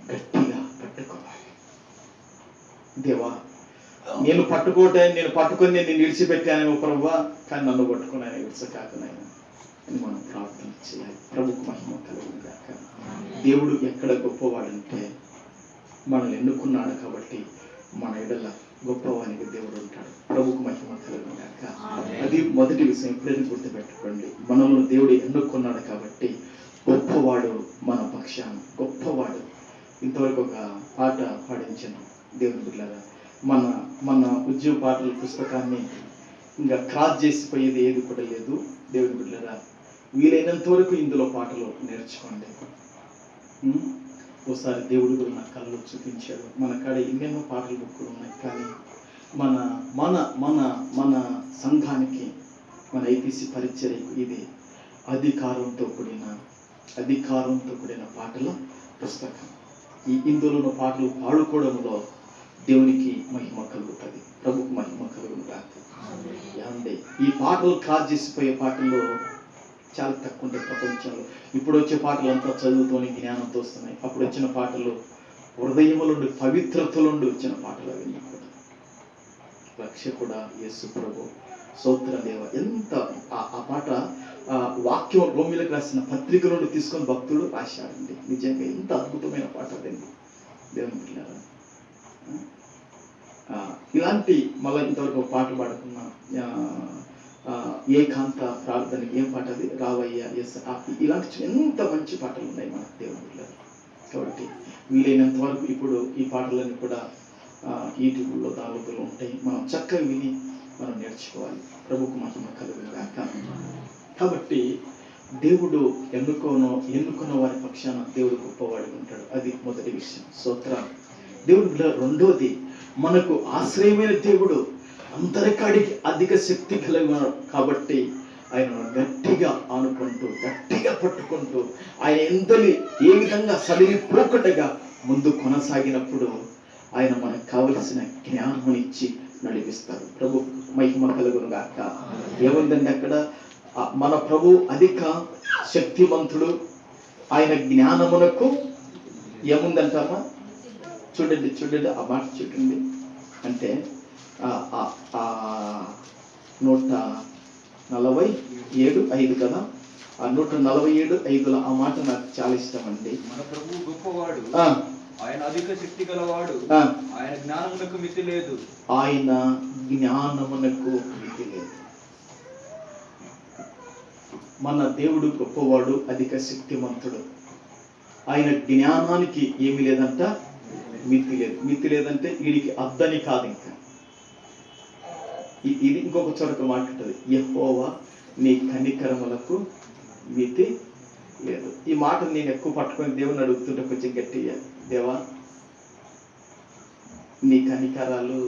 గట్టిగా పట్టుకోవాలి. దేవా, నేను పట్టుకొని నేను విడిచిపెట్టాను ప్రభువా, కానీ నన్ను పట్టుకుని ఆయన విడిచకాకనైనా అని మనం ప్రార్థన చేయాలి. ప్రభుకు మహిమ కలుగును గాక. దేవుడు ఎక్కడ గొప్పవాడంటే మనల్ని ఎన్నుకున్నాడు కాబట్టి మన ఎడల గొప్పవానికి దేవుడు ఉంటాడు. ప్రభుకు మహిమ కలుగును గాక. అది మొదటి విషయం. ఎప్పుడైనా గుర్తుపెట్టుకోండి, మనల్ని దేవుడు ఎన్నుకున్నాడు కాబట్టి గొప్పవాడు మన పక్షాన, గొప్పవాడు. ఇంతవరకు ఒక పాట పాడించాను దేవుని బిడ్డలారా. మన మన ఉద్యోగ పాటల పుస్తకాన్ని ఇంకా క్రాస్ చేసిపోయేది ఏది కూడా లేదు దేవుని బిడ్డలారా. వీలైనంత వరకు ఇందులో పాటలు నేర్చుకోండి. ఒకసారి దేవుడు కూడా నా కళ్ళు చూపించాడు. మన కాడ ఎన్నెన్నో పాటల బుక్కులు ఉన్నాయి, కానీ మన మన మన మన సంఘానికి, మన ఐపీసీ పరిచర్యకు ఇది అధికారంతో కూడిన పాటల పుస్తకం. ఇందులో పాటలు పాడుకోవడంలో దేవునికి మహిమ కలుగుతుంది. ప్రభుకు మహిమ కలుగును గాక. ఏమండి, ఈ పాటలు క్రాస్ చేసిపోయే పాటల్లో చాలా తక్కువ ఉంటాయి ప్రపంచంలో. ఇప్పుడు వచ్చే పాటలు అంతా చదువుతోని జ్ఞానంతో వస్తున్నాయి. అప్పుడు వచ్చిన పాటలు హృదయములుండి పవిత్రతలుండి వచ్చిన పాటలు అవన్నీ కూడా. రక్షకుడా యేసు ప్రభు స్తోత్ర దేవ, ఎంత ఆ పాట వాక్యం రోమిలకు రాసిన పత్రిక నుండి తీసుకొని భక్తుడు రాశాడండి. నిజంగా ఎంత అద్భుతమైన పాట అదండి దేవుని పిల్లరా. ఇలాంటి మళ్ళీ ఇంతవరకు పాట పాడుకున్నా ఏకాంత ప్రార్థనకి ఏం పాట అది, రావయ్య ఎస్, ఇలాంటి ఎంత మంచి పాటలు ఉన్నాయి మన దేవుని పిల్లలు. కాబట్టి వీలైనంత వరకు ఇప్పుడు ఈ పాటలన్నీ కూడా యూట్యూబ్లో దానిలో ఉంటాయి. మనం చక్కగా విని మనం నేర్చుకోవాలి. ప్రభుకు మహిమ కలుగును గాక. కాబట్టి దేవుడు ఎన్నుకున్న వారి పక్షాన దేవుడు గొప్పవాడు ఉంటాడు. అది మొదటి విషయం. స్తోత్రం దేవుడు. రెండోది, మనకు ఆశ్రయమైన దేవుడు, అందరికాడికి అధిక శక్తి కలిగినాడు కాబట్టి ఆయన గట్టిగా ఆనుకుంటూ, గట్టిగా పట్టుకుంటూ, ఆయన ఎంతని ఏ విధంగా సడిలిపోకటగా ముందు కొనసాగినప్పుడు ఆయన మనకు కావలసిన జ్ఞానం ఇచ్చి నడిపిస్తారు. ప్రభు మహిమ కలుగును గాక. ఏముందండి అక్కడ, మన ప్రభు అధిక శక్తివంతుడు, ఆయన జ్ఞానమునకు ఏముందంటామా? చూడండి ఆ మాట చూడండి. అంటే 147:5 కదా, ఆ 147:5 ఆ మాట నాకు చాలా ఇష్టం అండి. మన ప్రభు గొప్పవాడు, ఆయన అధిక శక్తి గలవాడు, ఆయన జ్ఞానమునకు మితి లేదు. ఆయన జ్ఞానమునకు మితి లేదు. మన దేవుడు గొప్పవాడు, అధిక శక్తివంతుడు. ఆయన జ్ఞానానికి ఏమి లేదంట, మితి లేదు. మితి లేదంటే వీడికి అద్దని కాదు. ఇంకా ఇది ఇంకొక చోట మాట్లాడుతుంది, యెహోవా నీ కనికరములకు మితి లేదు. ఈ మాట నేను ఎక్కువ పట్టుకొని దేవుని అడుగుతుంటే కొంచెం గట్టిగా, దేవా నీ కనికరాలు,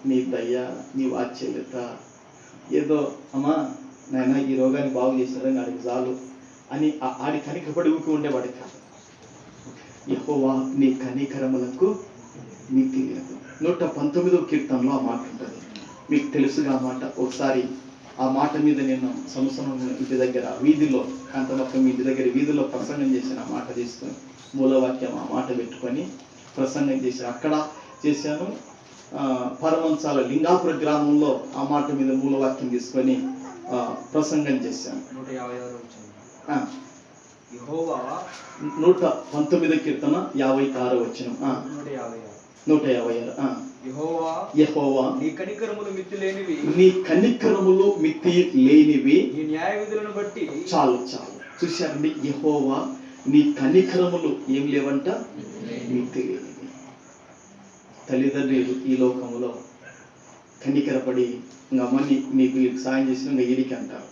నీ దయ, నీ వాత్సల్యత, ఏదో అమ్మా నాయన ఈ రోగాన్ని బాగు చేశారని ఆడికి చాలు అని ఆడి కనికపడి ఊకి ఉండేవాడి కాదు. యెహోవా నీ కనికరములకు మితి లేదు. 119వ కీర్తనలో ఆ మాట ఉంటుంది. మీకు తెలుసుగా ఆ మాట. ఒకసారి ఆ మాట మీద నేను సంవత్సరం ఇంటి దగ్గర వీధిలో, కాంతమక్కం ఇంటి దగ్గర వీధిలో ప్రసంగం చేసిన ఆ మాట తీసుకొని, మూలవాక్యం ఆ మాట పెట్టుకొని ప్రసంగం చేశాను. అక్కడ చేశాను. పరమంచాల లింగాపుర గ్రామంలో ఆ మాట మీద మూలవాక్యం తీసుకొని ప్రసంగం చేశాను. 119వ కీర్తన 56వ వచనం. 156. యెహోవా నీ కనికరములు మితి లేనివి, నీ కనికరములు మితి లేనివి, నీ న్యాయ విధులను బట్టి. చాలు చూశారండి. యెహోవా నీ కనికరములు ఏం లేవంట, మితి లేనివి. తల్లిదండ్రులు ఈ లోకంలో కనికరపడి ఇంకా అమ్మని నీకు సాయం చేసిన ఇంకా ఈడికి అంటారు.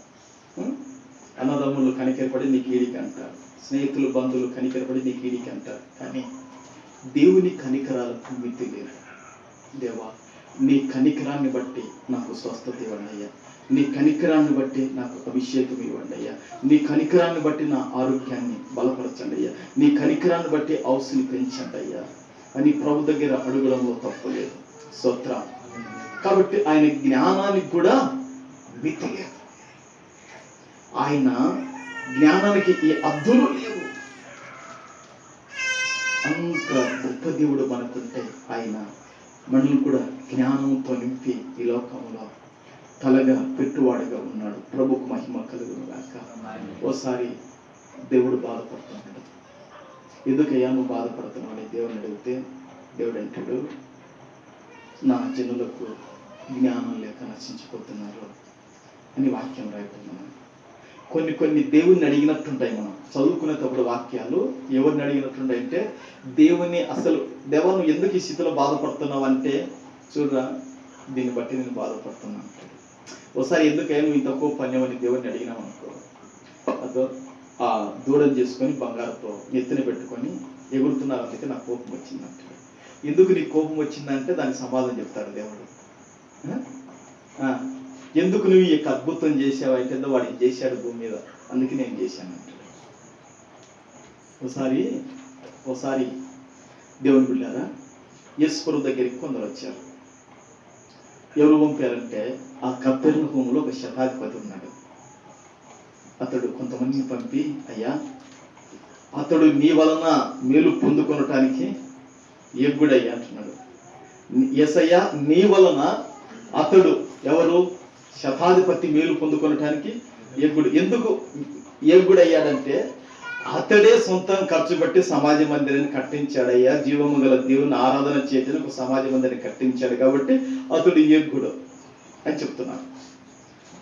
అన్నదమ్ములు కనికరపడి నీకు ఈడికి అంటారు. స్నేహితులు బంధువులు కనికరపడి నీకు ఈడికి అంటారు. కానీ దేవుని కనికరాలకు మితి లేదు. దేవా నీ కనికరాన్ని బట్టి నాకు స్వస్థత ఇవ్వండి అయ్యా, నీ కనికరాన్ని బట్టి నాకు అభిషేకం ఇవ్వండి అయ్యా, నీ కనికరాన్ని బట్టి నా ఆరోగ్యాన్ని బలపరచండి అయ్యా, నీ కనికరాన్ని బట్టి ఔషధిని పెంచండి అయ్యా అని ప్రభు దగ్గర అడుగుడంలో తప్పలేదు. స్తోత్రం. కాబట్టి ఆయన జ్ఞానానికి కూడా మితి లేదు. ఆయన జ్ఞానానికి ఈ అద్దులు లేవు. అంత గొప్ప దేవుడు మనకుంటే ఆయన మనల్ని కూడా జ్ఞానంతో నింపి ఈ లోకంలో తలగా పెట్టువాడుగా ఉన్నాడు. ప్రభుకు మహిమ కలుగును గాక. ఓసారి దేవుడు బాధపడుతున్నాడు. ఎందుకయ్యా నువ్వు బాధపడుతున్నావు అని దేవుని అడిగితే దేవుడు అంటాడు, నా జనులకు జ్ఞానం లేక నశించిపోతున్నారు అని వాక్యం రాయబడుతున్నాను. కొన్ని దేవుణ్ణి అడిగినట్టుంటాయి. మనం చదువుకునేటప్పుడు వాక్యాలు ఎవరిని అడిగినట్టుంటాయి అంటే, దేవుని అసలు దేవా నువ్వు ఎందుకు ఈ స్థితిలో బాధపడుతున్నావు అంటే, చూడరా దీన్ని బట్టి నేను బాధపడుతున్నా అంటాడు. ఒకసారి ఎందుకైనా నువ్వు ఇంత కోపం అని దేవుడిని అడిగినావు అనుకో, అదో ఆ దూడం చేసుకొని బంగారంతో ఎత్తున పెట్టుకొని ఎగురుతున్నారు, అందుకే నాకు కోపం వచ్చింది అంటాడు. ఎందుకు నీకు కోపం వచ్చిందంటే దానికి సమాధానం చెప్తాడు దేవుడు. ఎందుకు నువ్వు ఈ యొక్క అద్భుతం చేసావు అంటే, వాడు ఇది చేశాడు భూమి మీద, అందుకే నేను చేశాను అంటాడు. ఒకసారి దేవుని బిడ్డారా యేసుప్రభు దగ్గరికి కొందరు వచ్చారు. ఎవరు పంపారంటే, ఆ కపెర్నహూములో ఒక శతాధిపతి ఉన్నాడు. అతడు కొంతమందిని పంపి, అయ్యా అతడు నీ వలన మేలు పొందుకొనటానికి యోగ్యుడయ్యా అంటున్నాడు. యేసయ్యా నీ వలన అతడు ఎవరు శతాధిపతి మేలు పొందుకొనటానికి యోగ్యుడు. ఎందుకు యోగ్యుడయ్యాడంటే, అతడే సొంతం ఖర్చు పెట్టి సమాజ మందిరాన్ని కట్టించాడయ్యా. జీవము గల దేవుని ఆరాధన చేయడానికి ఒక సమాజ మందిరాన్ని కట్టించాడు కాబట్టి అతడు యోగ్యుడు అని చెప్తున్నాడు.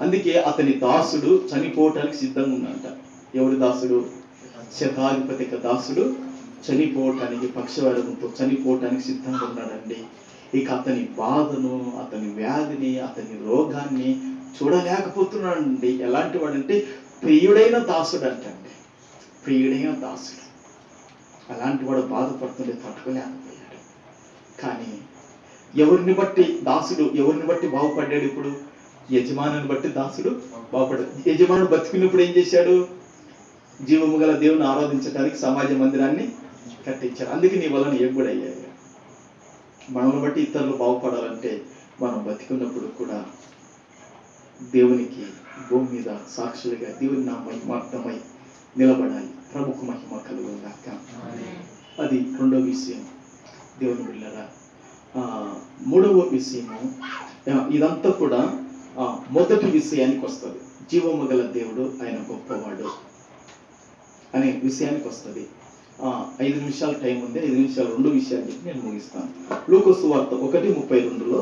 అందుకే అతని దాసుడు చనిపోవటానికి సిద్ధంగా ఉన్నాడంట. ఎవరి దాసుడు? శతాధిపతి దాసుడు చనిపోవటానికి, పక్షవాతంతో చనిపోవటానికి సిద్ధంగా ఉన్నాడండి. ఇక అతని బాధను, అతని వ్యాధిని, అతని రోగాన్ని చూడలేకపోతున్నాడండి. ఎలాంటి వాడంటే ప్రియుడైన దాసుడు అంటండి, ప్రియుడైన దాసుడు. అలాంటి వాడు బాధపడుతుంటే తట్టుకోలేకపోయాడు. కానీ ఎవరిని బట్టి బాగుపడ్డాడు? ఇప్పుడు యజమానుని బట్టి దాసుడు బాగుపడ్డాడు. యజమానుడు బతికినప్పుడు ఏం చేశాడు? జీవము గల దేవుని ఆరాధించడానికి సమాజ మందిరాన్ని కట్టించాడు. అందుకే నీ వలన యోగ్యుడయ్యాడు. మనల్ని బట్టి ఇతరులు బాగుపడాలంటే మనం బతికున్నప్పుడు కూడా దేవునికి భూమి మీద సాక్షులుగా దేవుని నా మహిమార్థమై నిలబడాలి. ప్రభుకు మహిమ కలుగును గాక. అది రెండో విషయం దేవుని బిడ్డలారా. మూడవ విషయము, ఇదంతా కూడా మొదటి విషయానికి వస్తుంది. జీవము గల దేవుడు ఆయన గొప్పవాడు అనే విషయానికి వస్తుంది. 5 నిమిషాలు టైం ఉంది. 5 నిమిషాలు 2 విషయాలు చెప్పి నేను ముగిస్తాను. లూకా సువార్త 1:32లో,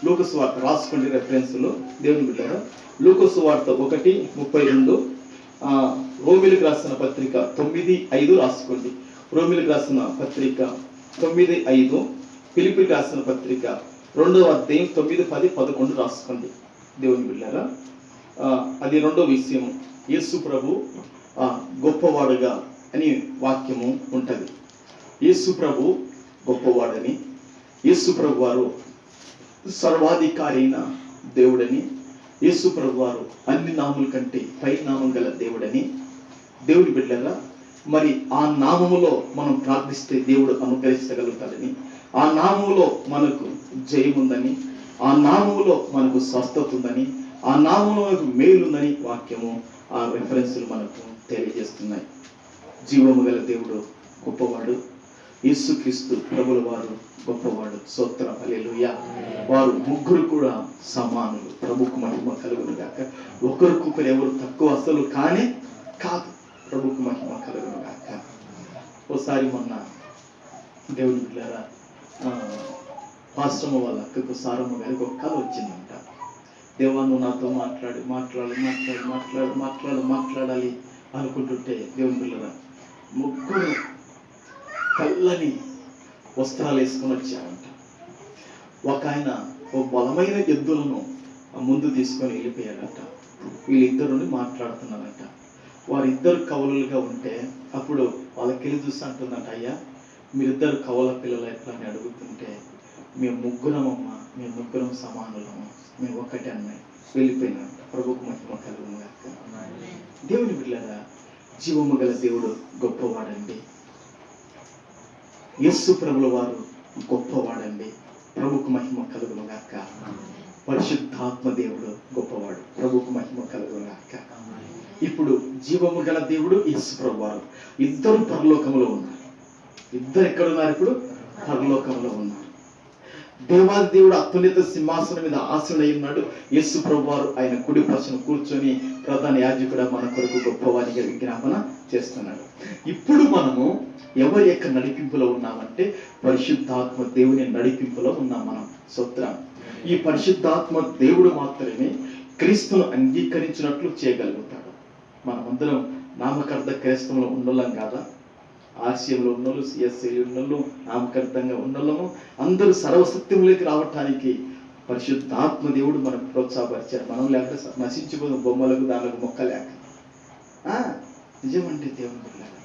లూకా సువార్త రాసుకోండి రెఫరెన్స్లో దేవుని బిడ్డలారా. లూకా సువార్త 1:32, రోమిలకు రాసిన పత్రిక 9:5 రాసుకోండి. రోమిలకు రాసిన పత్రిక 9:5, ఫిలిప్పీకి రాసిన పత్రిక 2వ అధ్యాయం 9, 10, 11 రాసుకోండి దేవుని బిడ్డలారా. అది రెండో విషయం. యేసు ప్రభు గొప్పవాడుగా అని వాక్యము ఉంటుంది. యేసు ప్రభు గొప్పవాడని, యేసు ప్రభు వారు సర్వాధికారి అయిన దేవుడని, యేసు ప్రభు వారు అన్ని నామముల కంటే పై నామం గల దేవుడని దేవుని బిడ్డలారా. మరి ఆ నామములో మనం ప్రార్థిస్తే దేవుడు అనుగ్రహించగలుగుతాడని, ఆ నామములో మనకు జయముందని, ఆ నామములో మనకు స్వస్థత ఉందని, ఆ నామములో మనకు మేలుందని వాక్యము, ఆ రెఫరెన్సులు మనకు తెలియజేస్తున్నాయి. జీవము గల దేవుడు గొప్పవాడు. యేసుక్రీస్తు ప్రభుల వారు గొప్పవాడు. స్తోత్రం, హల్లెలూయా. వారు ముగ్గురు కూడా సమానులు. ప్రభుకు మహిమ కలుగును గాక. ఒకరికొకరు ఎవరు తక్కువ అసలు కానే కాదు. ప్రభుకు మహిమ కలుగును గాక. ఓసారి మొన్న దేవుని బిడ్డలారా, పాస్టమ్మ వాళ్ళ అక్కకు సారమ్మ గారికి ఒక కళ వచ్చిందంట. దేవా నువ్వు నాతో మాట్లాడాలి అనుకుంటుంటే దేవుని బిడ్డలారా, ముగ్గురు తెల్లని వస్త్రాలు వేసుకొని వచ్చారంట. ఒక ఆయన ఓ బలమైన ఎద్దులను ముందు తీసుకొని వెళ్ళిపోయాడట. వీళ్ళిద్దరుని మాట్లాడుతున్నారంట. వారిద్దరు కవలులుగా ఉంటే అప్పుడు వాళ్ళకెళ్ళి చూసి అంటుందంట, అయ్యా మీరిద్దరు కవల పిల్లలు ఎట్లా అని అడుగుతుంటే, మేము ముగ్గురమమ్మా, మేము ముగ్గురం సమానులము, మేము ఒక్కటే అన్నాయి. వెళ్ళిపోయినారంట. ప్రభుకు మహిమ కలుగును గాక. దేవుని బిడ్డలారా, జీవము గల దేవుడు గొప్పవాడండి. యేసు ప్రభుల వారు గొప్పవాడండి. ప్రభుకు మహిమ కలుగును గాక. పరిశుద్ధాత్మ దేవుడు గొప్పవాడు. ప్రభుకు మహిమ కలుగును గాక. ఇప్పుడు జీవము గల దేవుడు యేసు ప్రభు వారు ఇద్దరు పరలోకంలో ఉన్నారు. ఇద్దరు ఎక్కడున్నారు? ఇప్పుడు పరలోకంలో ఉన్నారు. దేవాది దేవుడు అత్యున్నత సింహాసనం మీద ఆసనై ఉన్నాడు. యేసు ప్రభువారు ఆయన కుడి పక్షన కూర్చొని ప్రధాన యాజకుడు మన కొరకు గొప్పవారిగా విజ్ఞాపన చేస్తున్నాడు. ఇప్పుడు మనము ఎవరి యొక్క నడిపింపులో ఉన్నామంటే పరిశుద్ధాత్మ దేవుని నడిపింపులో ఉన్నాం మనం. స్తోత్రం. ఈ పరిశుద్ధాత్మ దేవుడు మాత్రమే క్రీస్తును అంగీకరించినట్లు చేయగలుగుతాడు. మనమందరం నామకార్థ క్రైస్తవంలో ఉండలం కాదా? ఆర్సీఎంలో ఉన్నోళ్ళు, సిఎస్ఐలో ఉన్నోళ్ళు, నామకార్థంగా ఉన్నోళ్ళము అందరూ సర్వసత్యంలోకి రావటానికి పరిశుద్ధాత్మ దేవుడు మనకు ప్రోత్సాహపరిచారు. మనం లేకపోతే నశించిపోయిన బొమ్మలకు దానికి మొక్క లేక. నిజమండి దేవుని బిడ్డలారా,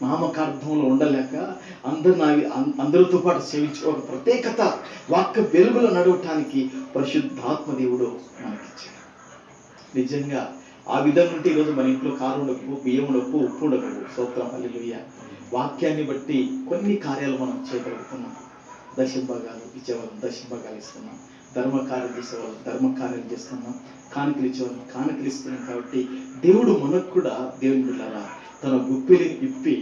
నామకార్థంలో ఉండలేక అందరితో పాటు సేవించి ఒక ప్రత్యేకత వాక్య వెలుగులో నడవటానికి పరిశుద్ధాత్మ దేవుడు మనకిచ్చాడు. నిజంగా ఆ విధంగా ఉంటే ఈరోజు మన ఇంట్లో కారు ఉండకు, బియ్యం ఉండకు, ఉప్పు ఉండకు. స్తోత్రం, హల్లెలూయా. వాక్యాన్ని బట్టి కొన్ని కార్యాలు మనం చేయగలుగుతున్నాం. దశభాగాలు ఇచ్చేవాళ్ళం దశభాగాలు ఇస్తున్నాం, ధర్మకార్యం చేసేవాళ్ళం ధర్మకార్యం చేస్తున్నాం, కానుకలు ఇచ్చేవాళ్ళం కానుకలు ఇస్తున్నాం. కాబట్టి దేవుడు మనకు కూడా దేవుని బిడ్డలారా తన గుప్పిని ఇప్పి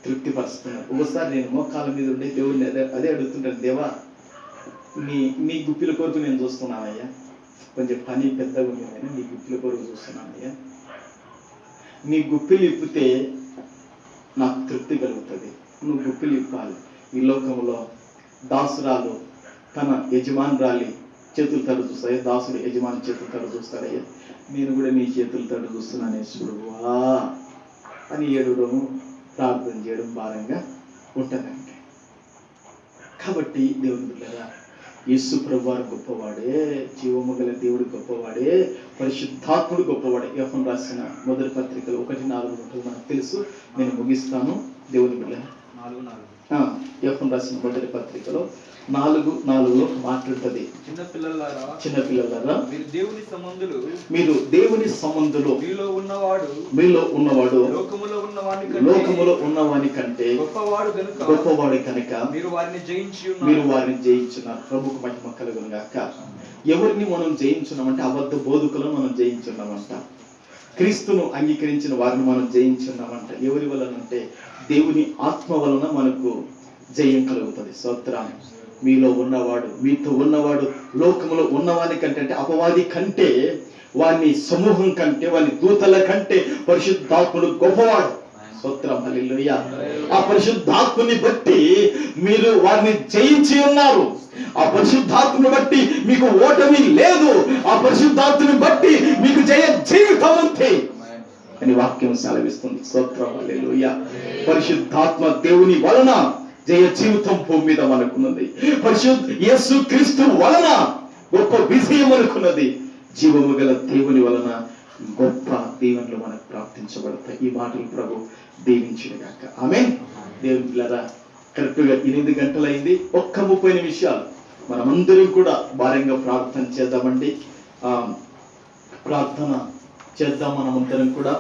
తృప్తిపరుస్తున్నాడు. ఒకసారి నేను మోకాళ్ళ మీద ఉండి దేవుడిని అదే అడుగుతుంటాను, దేవా నీ గుప్పిల కొరకు నేను చూస్తున్నానయ్యా, కొంచెం పని పెద్దగా ఉంది కానీ నీ గుప్పిల కొరకు చూస్తున్నానయ్యా, నీ గుప్పిలు ఇప్పితే నాకు తృప్తి కలుగుతుంది. నువ్వు గుప్పిలు ఇప్పాలి. ఈ లోకంలో దాసురాలు తన యజమానురాలి చేతుల తడు చూస్తాయి, దాసుడు యజమాని చేతుల తడు చూస్తాడయ్యా, నేను కూడా నీ చేతుల తడు చూస్తున్నాను యేసువా అని ఏడవడం, ప్రార్థన చేయడం భారంగా ఉంటుందంటే. కాబట్టి దేవుని బిడ్డలారా, యేసు ప్రభువారు గొప్పవాడే, జీవము గల దేవుడు గొప్పవాడే, పరిశుద్ధాత్ముడు గొప్పవాడే. యోహాను రాసిన మొదటి పత్రికలు 1:4 ఉంటుంది, మనకు తెలుసు. నేను ముగిస్తాను. దేవుని బిడ్డలారా, 4:4 యోహాను రాసిన మొదటి పత్రికలో 4:4 మాట్లాడుతుంది. చిన్నపిల్లలారా మీరు దేవుని సంబంధులు, మీలో ఉన్నవాడు లోకములో ఉన్నవాని కంటే గొప్పవాడు కనుక మీరు వారిని జయించున్నారు. ప్రభుకు మహిమ కలుగును గాక. ఎవరిని మనం జయించున్నామంటే అబద్ధ బోధకులను మనం జయించున్నామంట. క్రీస్తును అంగీకరించిన వారిని మనం జయించున్నామంట. ఎవరి వలనంటే దేవుని ఆత్మ వలన మనకు జయం కలుగుతుంది. స్తోత్రం. మీలో ఉన్నవాడు, మీతో ఉన్నవాడు లోకములో ఉన్నవాని కంటే, అంటే అపవాది కంటే, వాని సమూహం కంటే, వాని దూతల కంటే పరిశుద్ధాత్ముడు గొప్పవాడు. స్తోత్రం, హల్లెలూయా. ఆ పరిశుద్ధాత్ముని బట్టి మీరు వారిని జయించి ఉన్నారు. ఆ పరిశుద్ధాత్మని బట్టి మీకు ఓటమి లేదు. ఆ పరిశుద్ధాత్మని బట్టి మీకు జయ జీవితం ఉంది అని వాక్యం సెలవిస్తుంది. స్తోత్రం, హల్లెలూయా. పరిశుద్ధాత్మ దేవుని వలన జయ జీవితం భూమి మీద మనకున్నది. యేసు క్రీస్తు వలన గొప్ప విజయం మనకున్నది. జీవము గల దేవుని వలన గొప్ప దీవెనలు మనకు ప్రార్థించబడతాయి. ఈ మాటలు ప్రభు దీవించుగాక. ఆమేన్. దేవుని పిల్లరా, కరెక్ట్గా 8 గంటలైంది. 30 నిమిషాలు మనమందరం కూడా భారంగా ప్రార్థన చేద్దామండి. ప్రార్థన చేద్దాం మనమందరం కూడా.